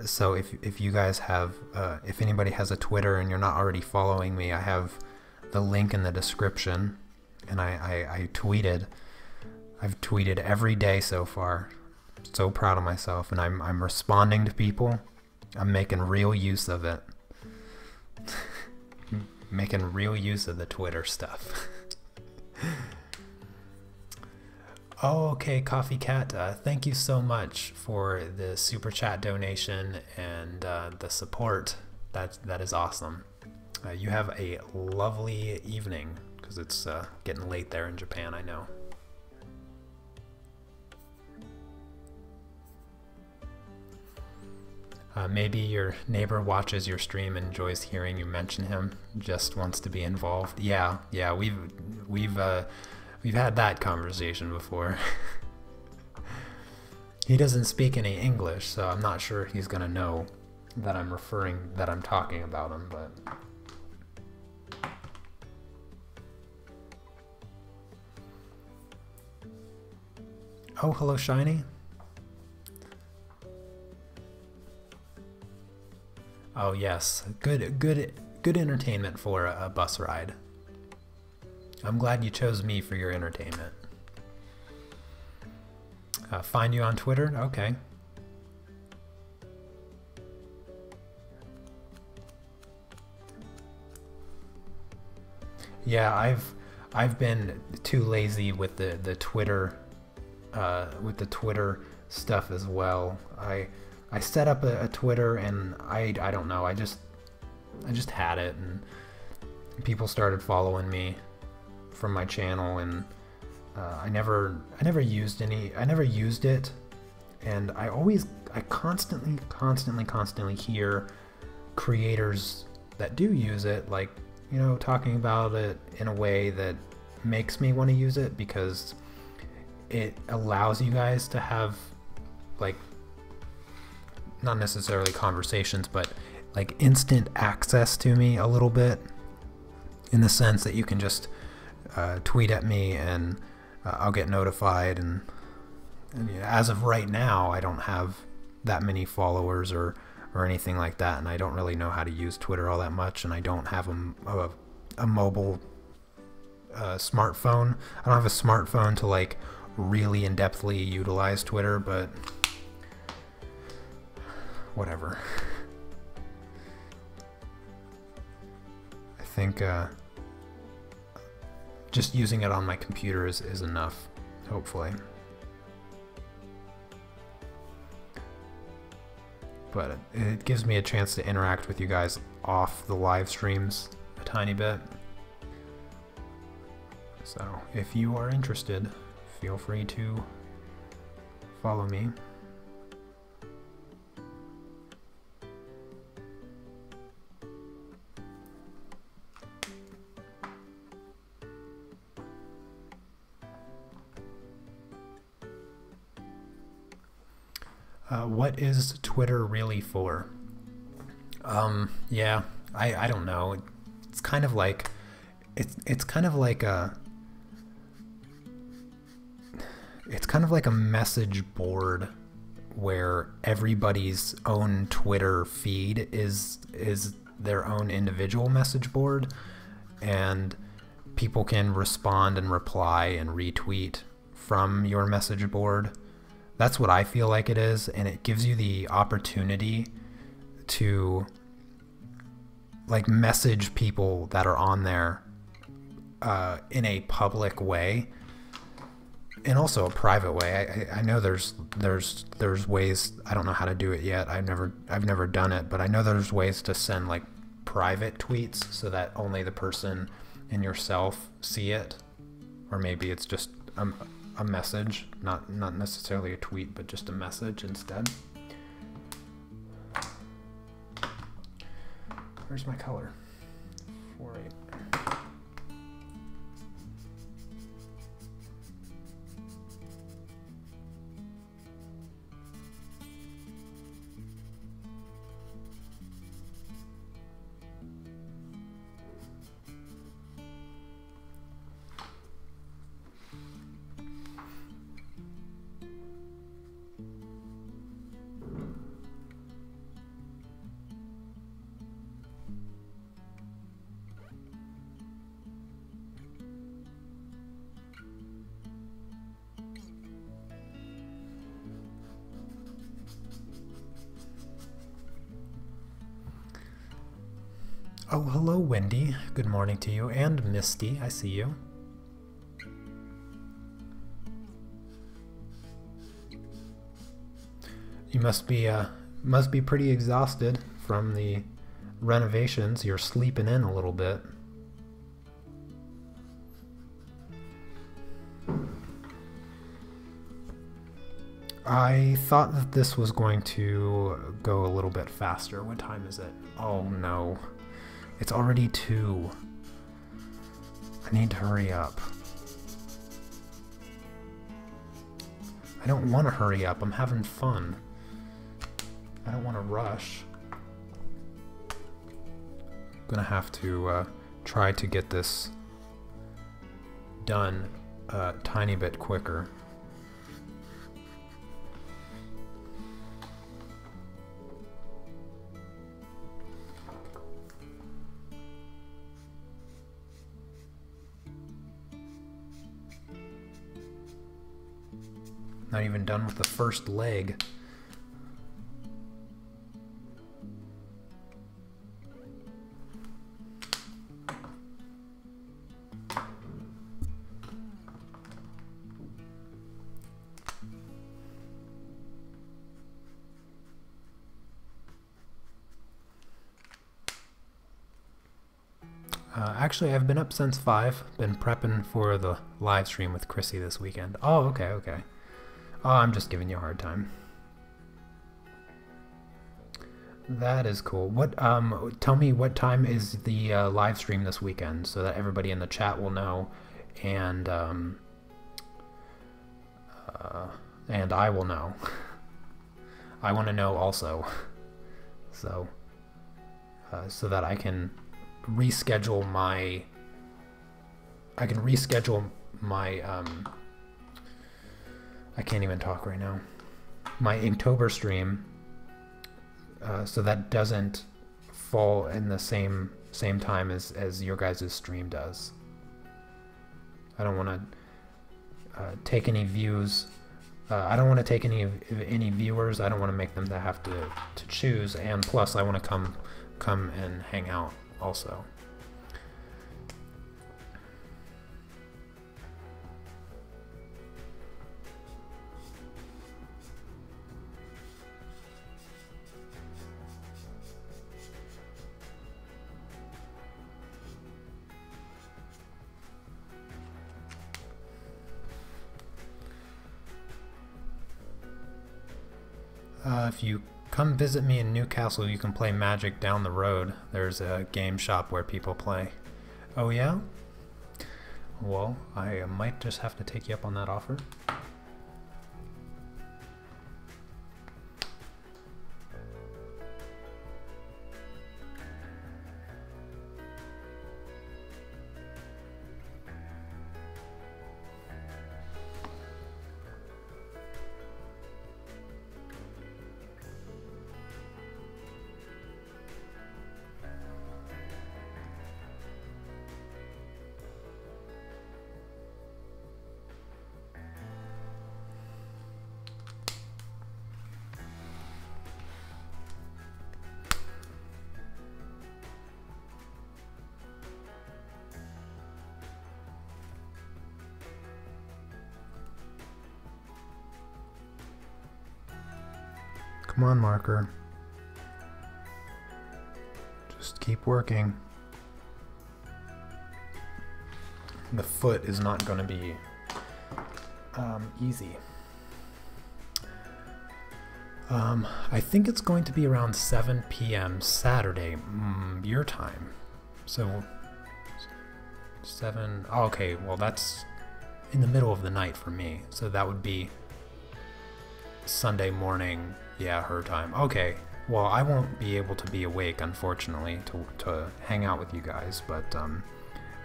So if you guys have, if anybody has a Twitter and you're not already following me, I have the link in the description. And I've tweeted every day so far. So proud of myself, and I'm responding to people. I'm making real use of it. Making real use of the Twitter stuff. Oh, okay, Coffee Cat. Thank you so much for the super chat donation and the support. That is awesome. You have a lovely evening, because it's getting late there in Japan, I know. Maybe your neighbor watches your stream and enjoys hearing you mention him, just wants to be involved. Yeah, we've had that conversation before. He doesn't speak any English, so I'm not sure he's gonna know that I'm talking about him, but. Oh, hello, Shiny. Oh yes, good entertainment for a bus ride. I'm glad you chose me for your entertainment. Find you on Twitter? Okay. Yeah, I've been too lazy with the Twitter stuff as well. I set up a Twitter and I don't know, I just had it, and people started following me from my channel, and I never used it, and I constantly hear creators that do use it, like, you know, talking about it in a way that makes me want to use it, because it allows you guys to have, like, not necessarily conversations, but like instant access to me a little bit, in the sense that you can just tweet at me and I'll get notified, and as of right now I don't have that many followers or anything like that, and I don't really know how to use Twitter all that much, and I don't have a mobile smartphone. I don't have a smartphone to like really in-depthly utilize Twitter, but whatever. I think just using it on my computer is enough, hopefully. But it gives me a chance to interact with you guys off the live streams a tiny bit. So if you are interested, feel free to follow me. What is Twitter really for? Yeah, I don't know. It's kind of like it's kind of like a message board where everybody's own Twitter feed is their own individual message board, and people can respond and reply and retweet from your message board. That's what I feel like it is, and it gives you the opportunity to like message people that are on there in a public way, and also a private way. I know there's ways. I don't know how to do it yet. I've never done it, but I know there's ways to send like private tweets so that only the person and yourself see it, or maybe it's just a message, not necessarily a tweet, but just a message instead. Where's my color? 4-8. Oh, hello, Wendy. Good morning to you. And Misty, I see you. You must be pretty exhausted from the renovations. You're sleeping in a little bit. I thought that this was going to go a little bit faster. What time is it? Oh no. It's already 2. I need to hurry up. I don't want to hurry up. I'm having fun. I don't want to rush. I'm gonna have to try to get this done a tiny bit quicker. Not even done with the first leg. Actually, I've been up since 5. Been prepping for the live stream with Chrissy this weekend. Oh, okay, okay. Oh, I'm just giving you a hard time. That is cool. What? Tell me what time is the live stream this weekend, so that everybody in the chat will know, and I will know. I want to know also, so that I can reschedule my. I can't even talk right now. My Inktober stream, so that doesn't fall in the same time as your guys' stream does. I don't want to take any views. I don't want to take any viewers. I don't want to make them to have to choose. And plus, I want to come and hang out also. If you come visit me in Newcastle, you can play Magic down the road. There's a game shop where people play. Oh yeah? Well, I might just have to take you up on that offer. Come on, marker. Just keep working. The foot is not going to be Easy. I think it's going to be around 7 p.m. Saturday, your time. So 7. Oh, okay, well that's in the middle of the night for me. So that would be Sunday morning, yeah, her time. Okay, well I won't be able to be awake, unfortunately, to hang out with you guys, but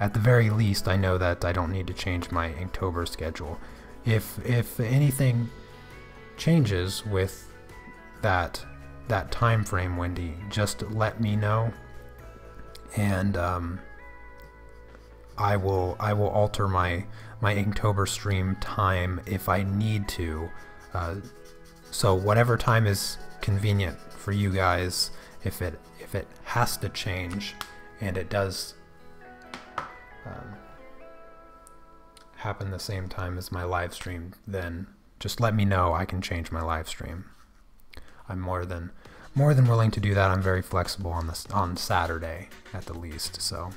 at the very least I know that I don't need to change my Inktober schedule. If anything changes with that time frame, Wendy, just let me know, and I will alter my Inktober stream time if I need to. So whatever time is convenient for you guys, if it has to change, and it does happen the same time as my live stream, then just let me know. I can change my live stream. I'm more than willing to do that. I'm very flexible on Saturday at the least, so.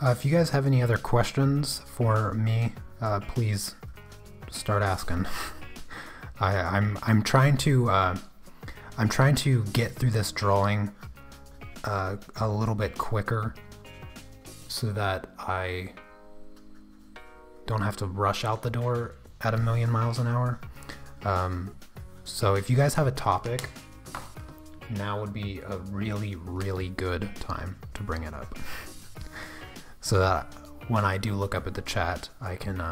If you guys have any other questions for me, please start asking. I'm trying to get through this drawing a little bit quicker, so that I don't have to rush out the door at 1,000,000 miles an hour. So if you guys have a topic, now would be a really, really good time to bring it up. So that when I do look up at the chat, I can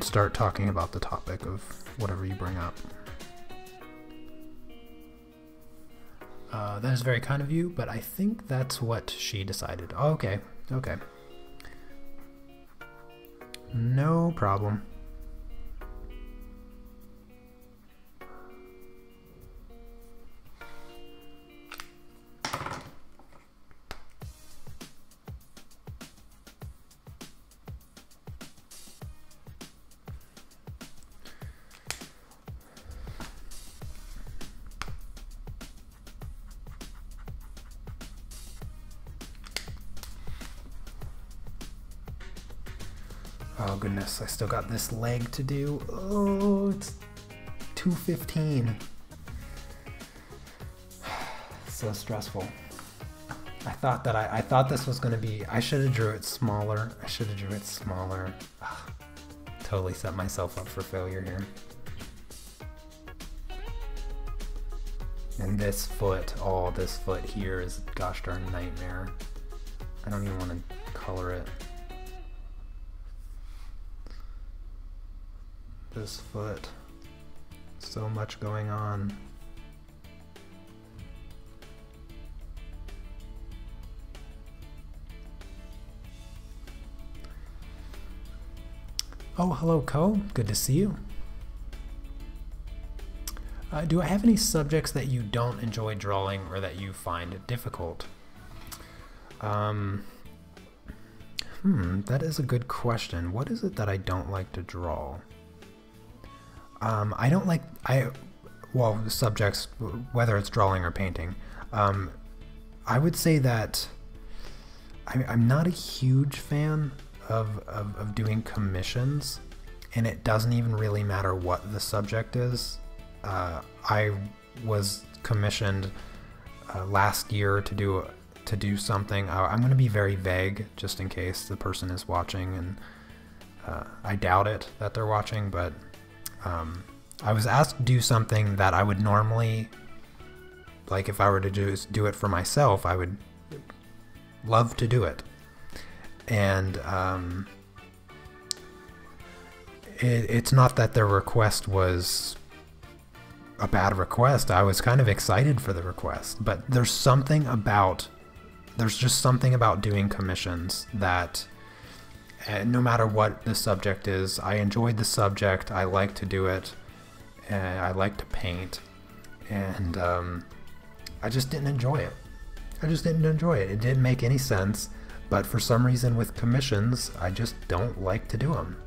start talking about the topic of whatever you bring up. That is very kind of you, but I think that's what she decided. Oh, okay, okay. No problem. Oh goodness, I still got this leg to do. Oh, it's 2:15. So stressful. I thought this was gonna be, I should have drew it smaller. Ugh, totally set myself up for failure here. And this foot, oh, this foot here is a gosh darn nightmare. I don't even want to color it. This foot, so much going on. Oh, hello, Ko. Good to see you. Do I have any subjects that you don't enjoy drawing or that you find difficult? That is a good question. What is it that I don't like to draw? I don't like, well, subjects, whether it's drawing or painting. I would say that I'm not a huge fan of doing commissions, and it doesn't even really matter what the subject is. I was commissioned last year to do to do something, I'm going to be very vague just in case the person is watching, and I doubt it that they're watching, but I was asked to do something that I would normally, like if I were to do it for myself, I would love to do it. And it's not that their request was a bad request. I was kind of excited for the request, but there's just something about doing commissions that no matter what the subject is, I enjoyed the subject, I like to do it, and I like to paint, and I just didn't enjoy it. It didn't make any sense, but for some reason with commissions, I just don't like to do them.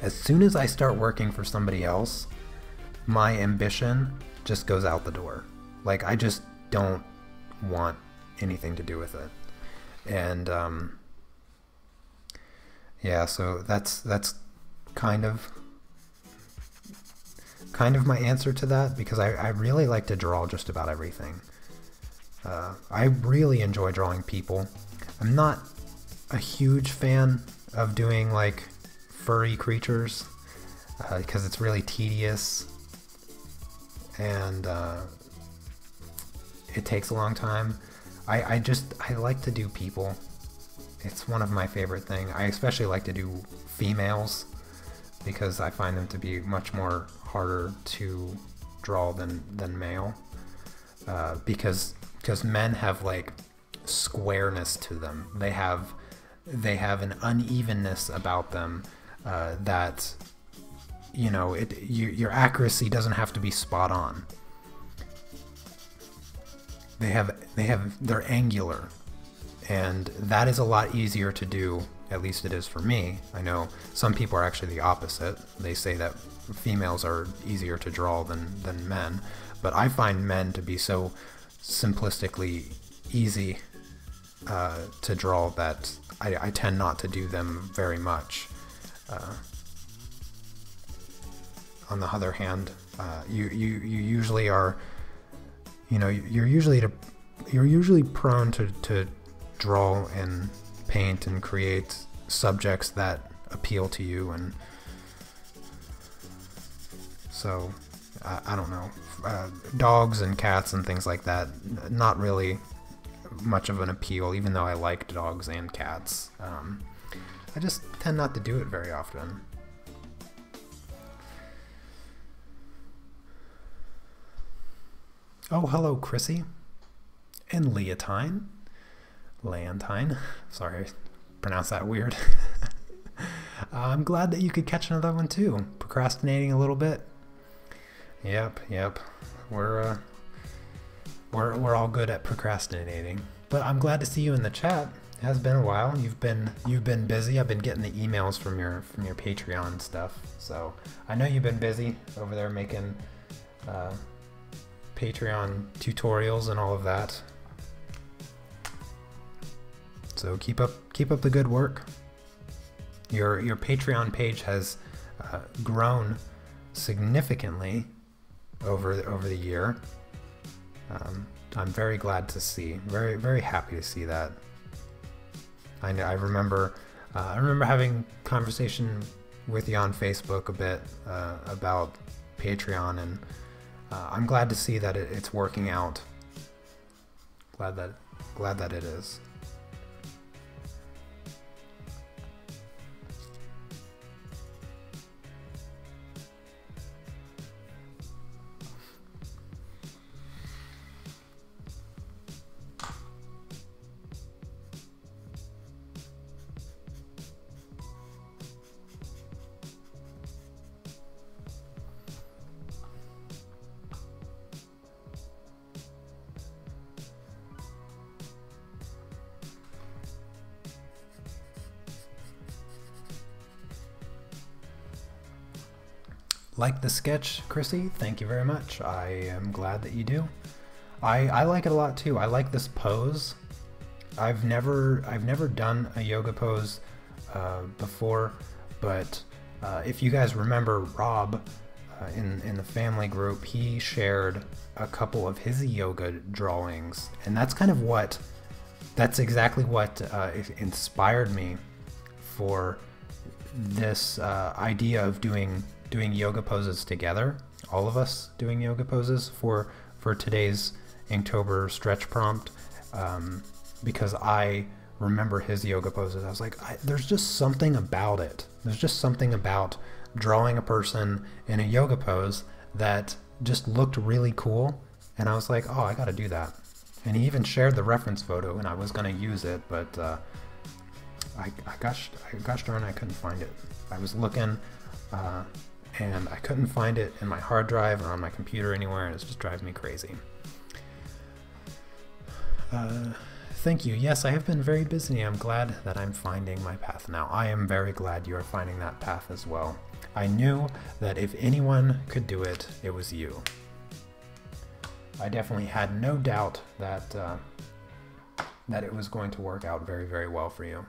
As soon as I start working for somebody else, my ambition just goes out the door. Like, I just don't want anything to do with it. And yeah, so that's kind of my answer to that, because I really like to draw just about everything. I really enjoy drawing people. I'm not a huge fan of doing like furry creatures because it's really tedious and it takes a long time. I like to do people. It's one of my favorite things. I especially like to do females because I find them to be much more harder to draw than male. Because men have like squareness to them. They have an unevenness about them that, you know, your accuracy doesn't have to be spot on. They're angular, and that is a lot easier to do. At least it is for me. I know some people are actually the opposite. They say that females are easier to draw than men, but I find men to be so simplistically easy to draw that I tend not to do them very much. On the other hand, you usually are, you know, you're usually prone to draw and paint and create subjects that appeal to you, and so I don't know, dogs and cats and things like that, not really much of an appeal, even though I like dogs and cats. I just tend not to do it very often. Oh, hello, Chrissy. And Leontine. Sorry, I pronounced that weird. I'm glad that you could catch another one too. Procrastinating a little bit. Yep. We're all good at procrastinating. But I'm glad to see you in the chat. It has been a while. You've been busy. I've been getting the emails from your Patreon stuff. So I know you've been busy over there making Patreon tutorials and all of that. So keep up the good work. Your Patreon page has grown significantly over the year. I'm very glad to see, very happy to see that. I remember having conversation with you on Facebook a bit about Patreon, and I'm glad to see that it's working out. Glad that it is. Like the sketch, Chrissy? Thank you very much. I am glad that you do. I like it a lot too. I like this pose. I've never done a yoga pose before, but if you guys remember Rob in the family group, he shared a couple of his yoga drawings, and that's kind of what that's exactly what inspired me for this idea of doing yoga poses together, all of us doing yoga poses for today's Inktober stretch prompt, because I remember his yoga poses. I was like, there's just something about it. There's just something about drawing a person in a yoga pose that just looked really cool, and I was like, oh, I gotta do that. And he even shared the reference photo, and I was gonna use it, but gosh darn, I couldn't find it. I was looking, and I couldn't find it in my hard drive or on my computer anywhere, and it just drives me crazy. Thank you. Yes, I have been very busy. I'm glad that I'm finding my path now. I am very glad you are finding that path as well. I knew that if anyone could do it, it was you. I definitely had no doubt that that it was going to work out very, very well for you.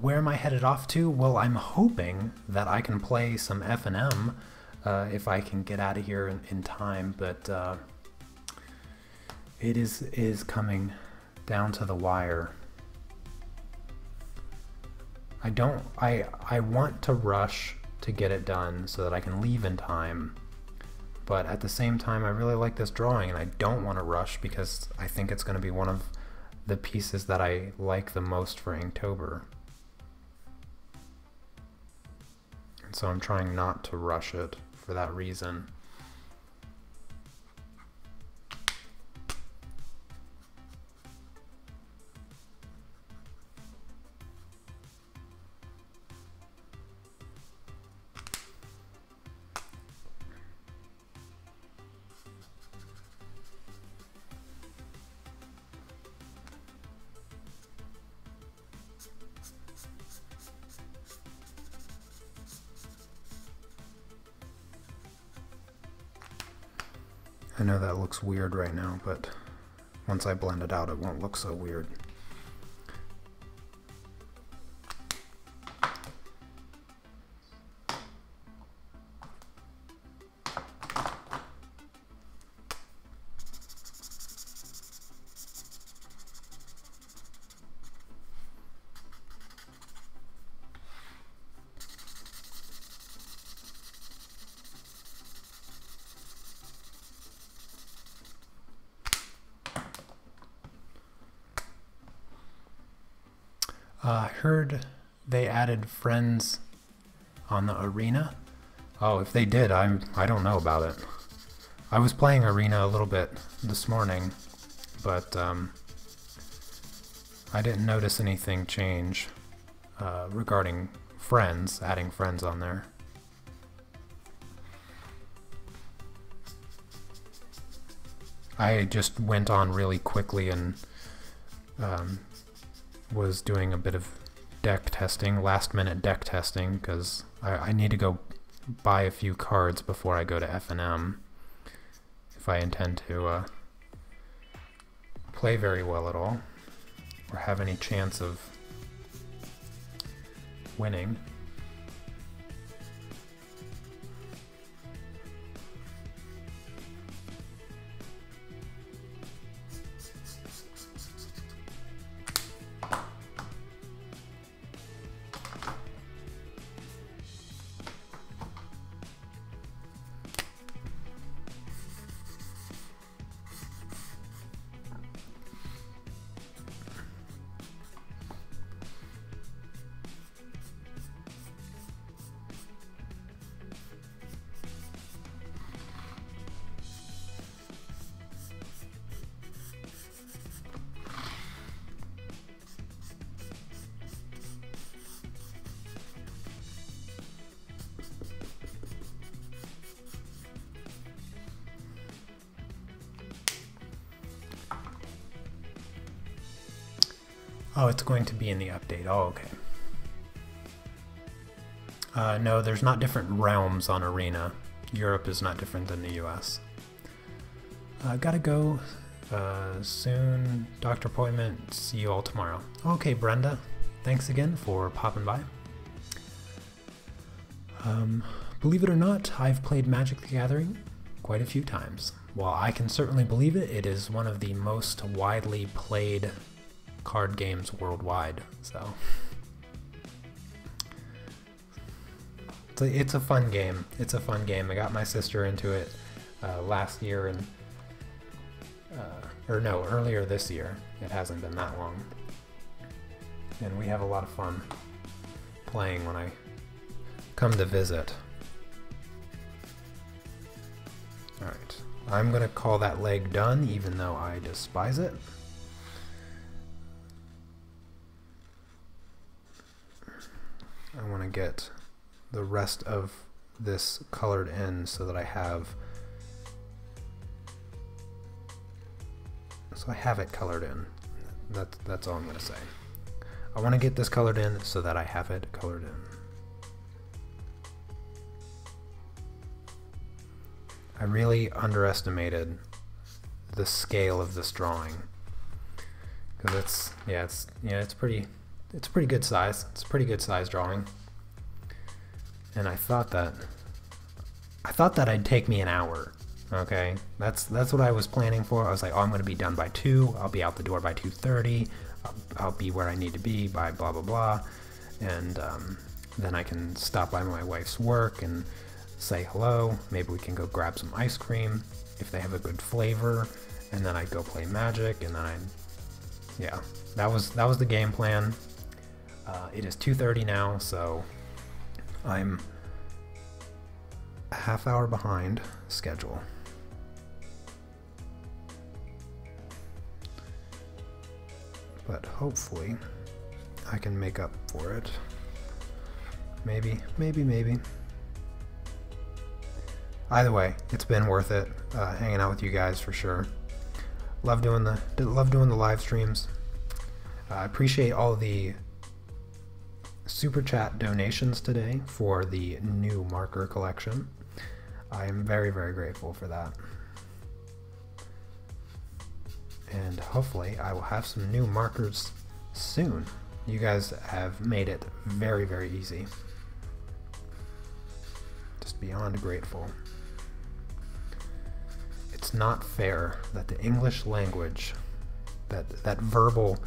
Where am I headed off to? Well, I'm hoping that I can play some F&M if I can get out of here in time, but it is coming down to the wire. I want to rush to get it done so that I can leave in time, but at the same time I really like this drawing and I don't want to rush because I think it's going to be one of the pieces that I like the most for Inktober. And so I'm trying not to rush it for that reason. I know that looks weird right now, but once I blend it out, it won't look so weird. I heard they added friends on the arena. Oh, if they did, I don't know about it. I was playing arena a little bit this morning, but I didn't notice anything change regarding friends, adding friends on there. I just went on really quickly and was doing a bit of deck testing, last minute deck testing, because I need to go buy a few cards before I go to F&M if I intend to play very well at all or have any chance of winning. Oh, it's going to be in the update. Oh, okay. No, there's not different realms on Arena. Europe is not different than the US. Gotta go soon. Doctor appointment. See you all tomorrow. Okay, Brenda. Thanks again for popping by. Believe it or not, I've played Magic the Gathering quite a few times. While I can certainly believe it, it is one of the most widely played card games worldwide. So it's a fun game. It's a fun game. I got my sister into it last year, and or no, earlier this year. It hasn't been that long, and we have a lot of fun playing when I come to visit. Alright, I'm gonna call that leg done, even though I despise it. I want to get the rest of this colored in so that I have it colored in. That's all I'm gonna say. I want to get this colored in so that I have it colored in. I really underestimated the scale of this drawing, because it's pretty good size. It's a pretty good size drawing, and I thought that it'd take me an hour. Okay, that's what I was planning for. I was like, oh, I'm going to be done by 2. I'll be out the door by 2:30. I'll be where I need to be by blah blah blah, and then I can stop by my wife's work and say hello. Maybe we can go grab some ice cream if they have a good flavor, and then I'd go play Magic, and then that was the game plan. It is 2:30 now, so I'm a half hour behind schedule. But hopefully I can make up for it. Maybe. Either way, it's been worth it, hanging out with you guys for sure. Love doing the live streams. I appreciate all the super chat donations today for the new marker collection. I am very, very grateful for that. And hopefully I will have some new markers soon. You guys have made it very, very easy. Just beyond grateful. It's not fair that the English language, that verbal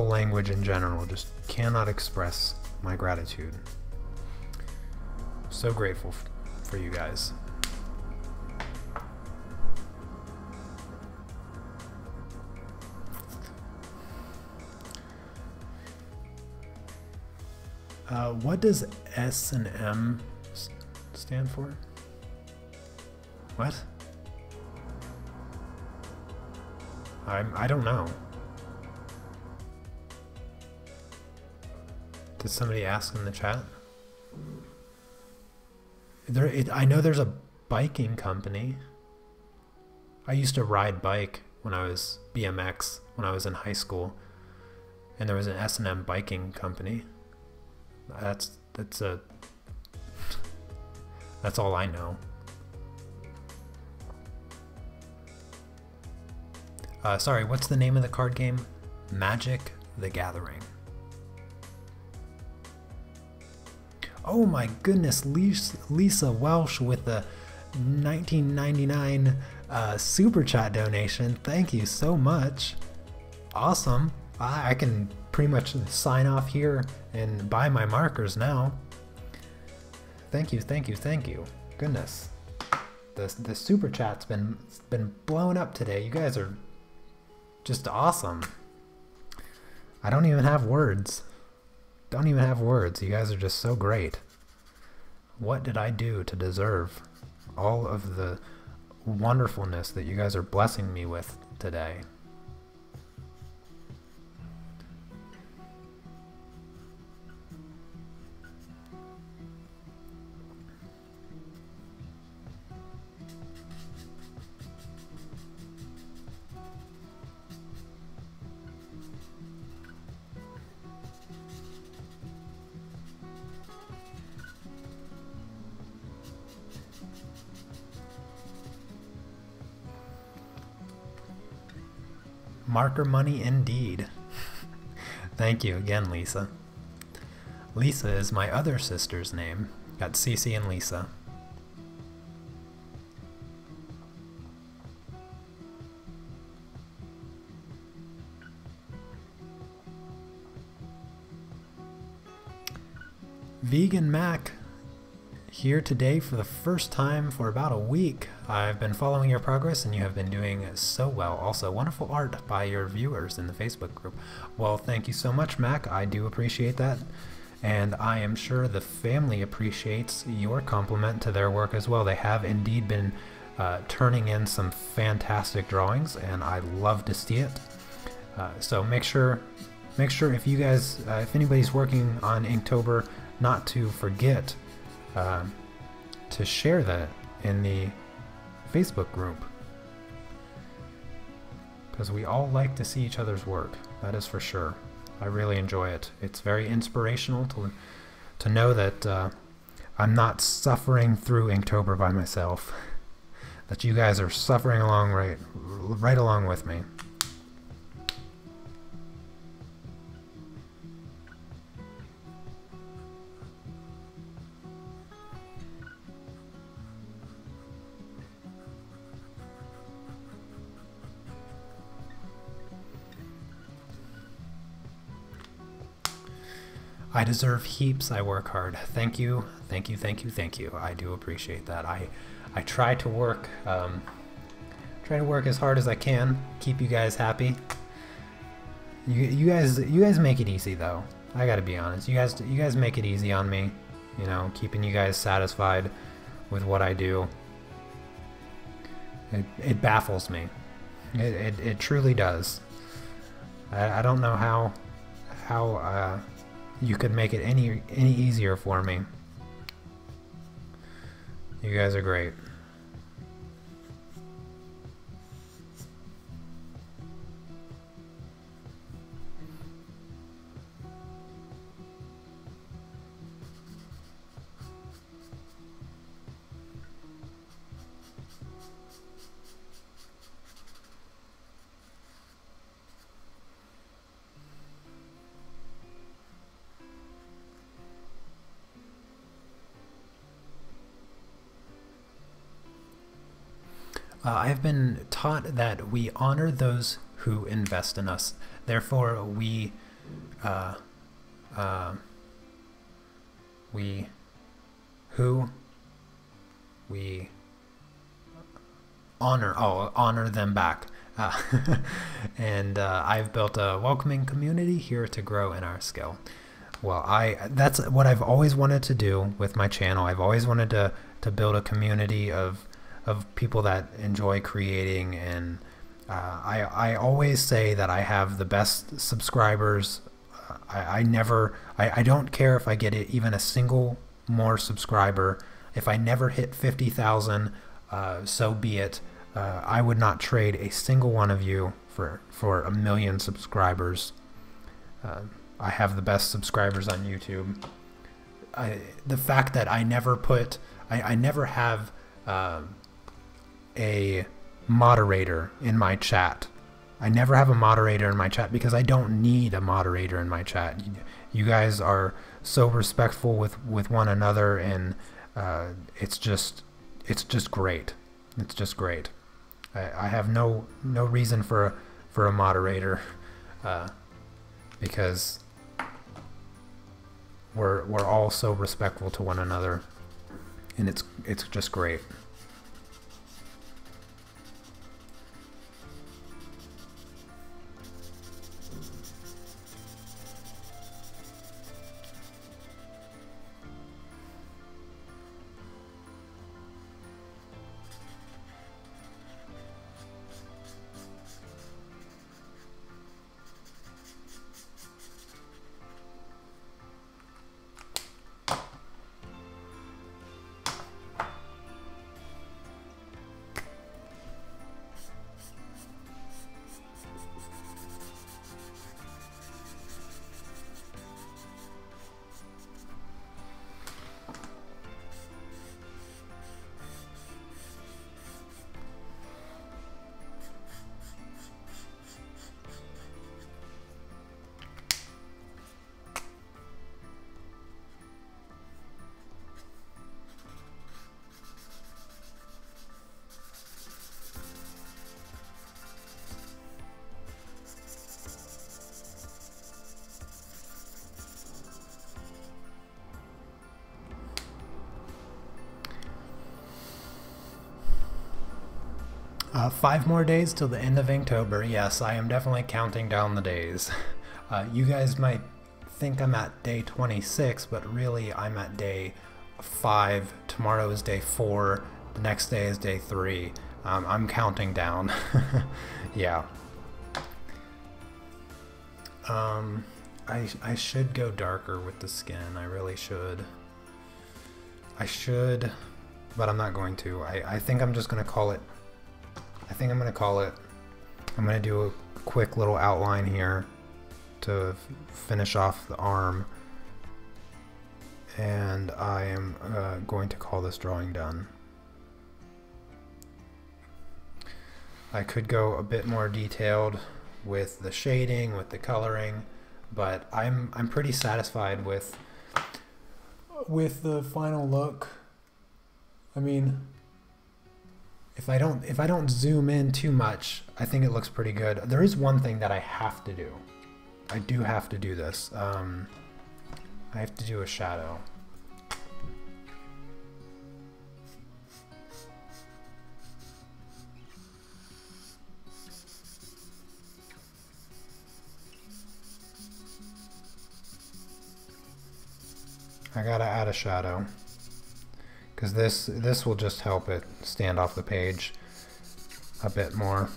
language in general, just cannot express my gratitude. So grateful for you guys. What does S and M stand for? What? I don't know. Did somebody ask in the chat? I know there's a biking company. I used to ride bike when I was BMX when I was in high school, and there was an S&M biking company. That's all I know. Sorry, what's the name of the card game? Magic the Gathering. Oh my goodness, Lisa Welsh with the 1999 super chat donation. Thank you so much. Awesome. I can pretty much sign off here and buy my markers now. Thank you. Goodness. The super chat's been blowing up today. You guys are just awesome. I don't even have words. You guys are just so great. What did I do to deserve all of the wonderfulness that you guys are blessing me with today? Marker money indeed. Thank you again, Lisa. Lisa is my other sister's name. Got Cece and Lisa. Vegan Mac here today for the first time for about a week. I've been following your progress and you have been doing so well. Also, wonderful art by your viewers in the Facebook group. Well, thank you so much, Mac. I do appreciate that. And I am sure the family appreciates your compliment to their work as well. They have indeed been turning in some fantastic drawings, and I love to see it. So make sure if you guys, if anybody's working on Inktober, not to forget to share that in the Facebook group, because we all like to see each other's work. That is for sure. I really enjoy it. It's very inspirational to know that I'm not suffering through Inktober by myself. That you guys are suffering along right along with me. I deserve heaps. I work hard. Thank you, thank you, thank you, thank you. I do appreciate that. I try to work as hard as I can. Keep you guys happy. You guys make it easy though. I gotta be honest. You guys make it easy on me. You know, keeping you guys satisfied with what I do. It baffles me. It truly does. I don't know how you could make it any easier for me. You guys are great. I have been taught that we honor those who invest in us. Therefore, we honor them back. And I've built a welcoming community here to grow in our skill. Well, that's what I've always wanted to do with my channel. I've always wanted to build a community of people that enjoy creating, and I always say that I have the best subscribers. I don't care if I get even a single more subscriber. If I never hit 50,000, so be it. I would not trade a single one of you for 1 million subscribers. I have the best subscribers on YouTube. The fact that I never have a moderator in my chat. I never have a moderator in my chat because I don't need a moderator in my chat. You guys are so respectful with one another, and it's just great. It's just great. I have no reason for a moderator because we're all so respectful to one another, and it's just great. 5 more days till the end of Inktober. Yes, I am definitely counting down the days. You guys might think I'm at day 26, but really I'm at day 5. Tomorrow is day 4. The next day is day 3. I'm counting down. Yeah. I should go darker with the skin. I really should. I should, but I'm not going to. I think I'm just going to call it. I think I'm going to call it. I'm going to do a quick little outline here to finish off the arm. And I am going to call this drawing done. I could go a bit more detailed with the shading, with the coloring, but I'm pretty satisfied with the final look. I mean, if I don't zoom in too much, I think it looks pretty good. There is one thing that I have to do. I do have to do this. I have to do a shadow. I gotta add a shadow, because this will just help it stand off the page a bit more.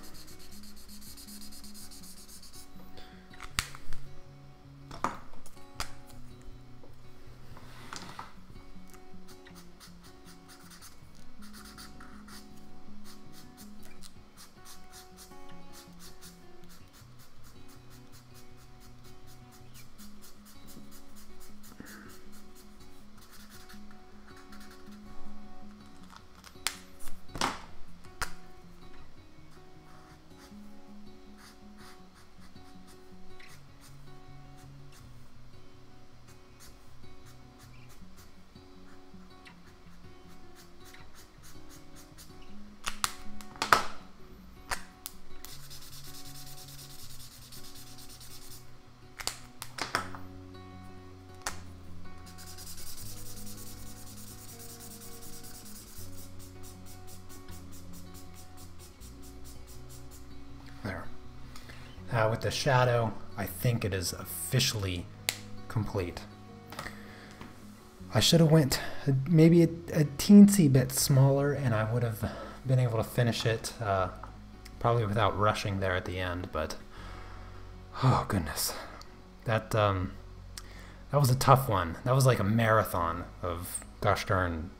With the shadow, I think it is officially complete. I should have went maybe a teensy bit smaller, and I would have been able to finish it probably without rushing there at the end. But oh goodness, that was a tough one. That was like a marathon of gosh darn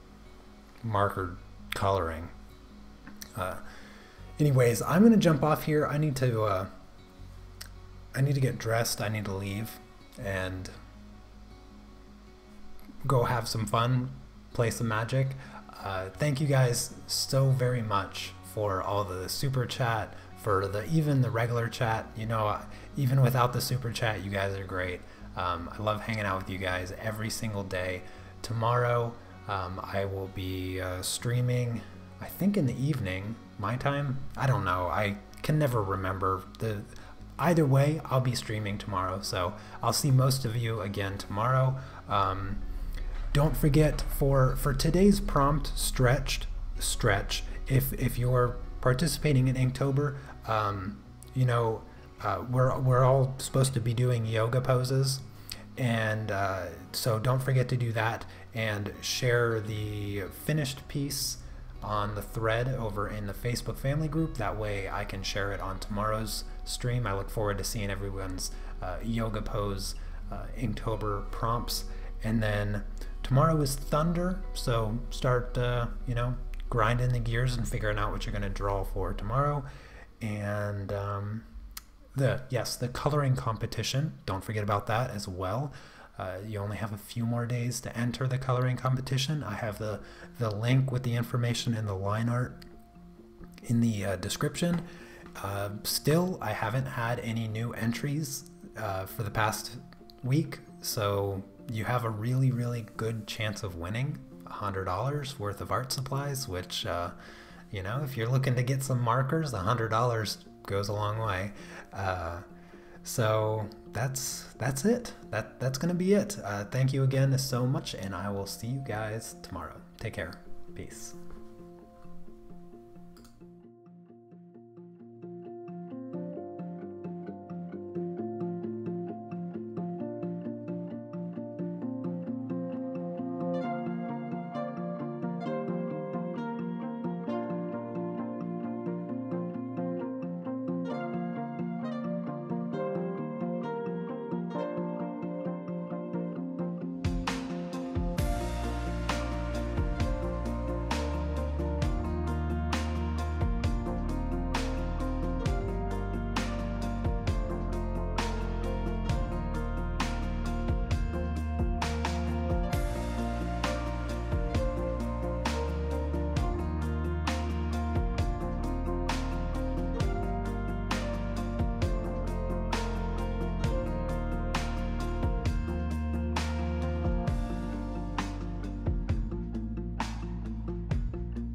marker coloring. Anyways, I'm gonna jump off here. I need to get dressed. I need to leave and go have some fun, play some Magic. Thank you guys so very much for all the super chat, for even the regular chat. You know, even without the super chat, you guys are great. I love hanging out with you guys every single day. Tomorrow, I will be streaming, I think in the evening, my time. I don't know. I can never remember. Either way, I'll be streaming tomorrow, so I'll see most of you again tomorrow. Don't forget for today's prompt stretch. If you're participating in Inktober, you know, we're all supposed to be doing yoga poses, and so don't forget to do that and share the finished piece on the thread over in the Facebook family group. That way I can share it on tomorrow's stream. I look forward to seeing everyone's yoga pose Inktober prompts. And then tomorrow is Thunder, so start you know, grinding the gears and figuring out what you're going to draw for tomorrow. And the coloring competition, don't forget about that as well. You only have a few more days to enter the coloring competition. I have the link with the information and the line art in the description. Still, I haven't had any new entries for the past week, so you have a really, really good chance of winning $100 worth of art supplies, which, you know, if you're looking to get some markers, $100 goes a long way. So that's it. That's gonna be it. Thank you again so much, and I will see you guys tomorrow. Take care. Peace.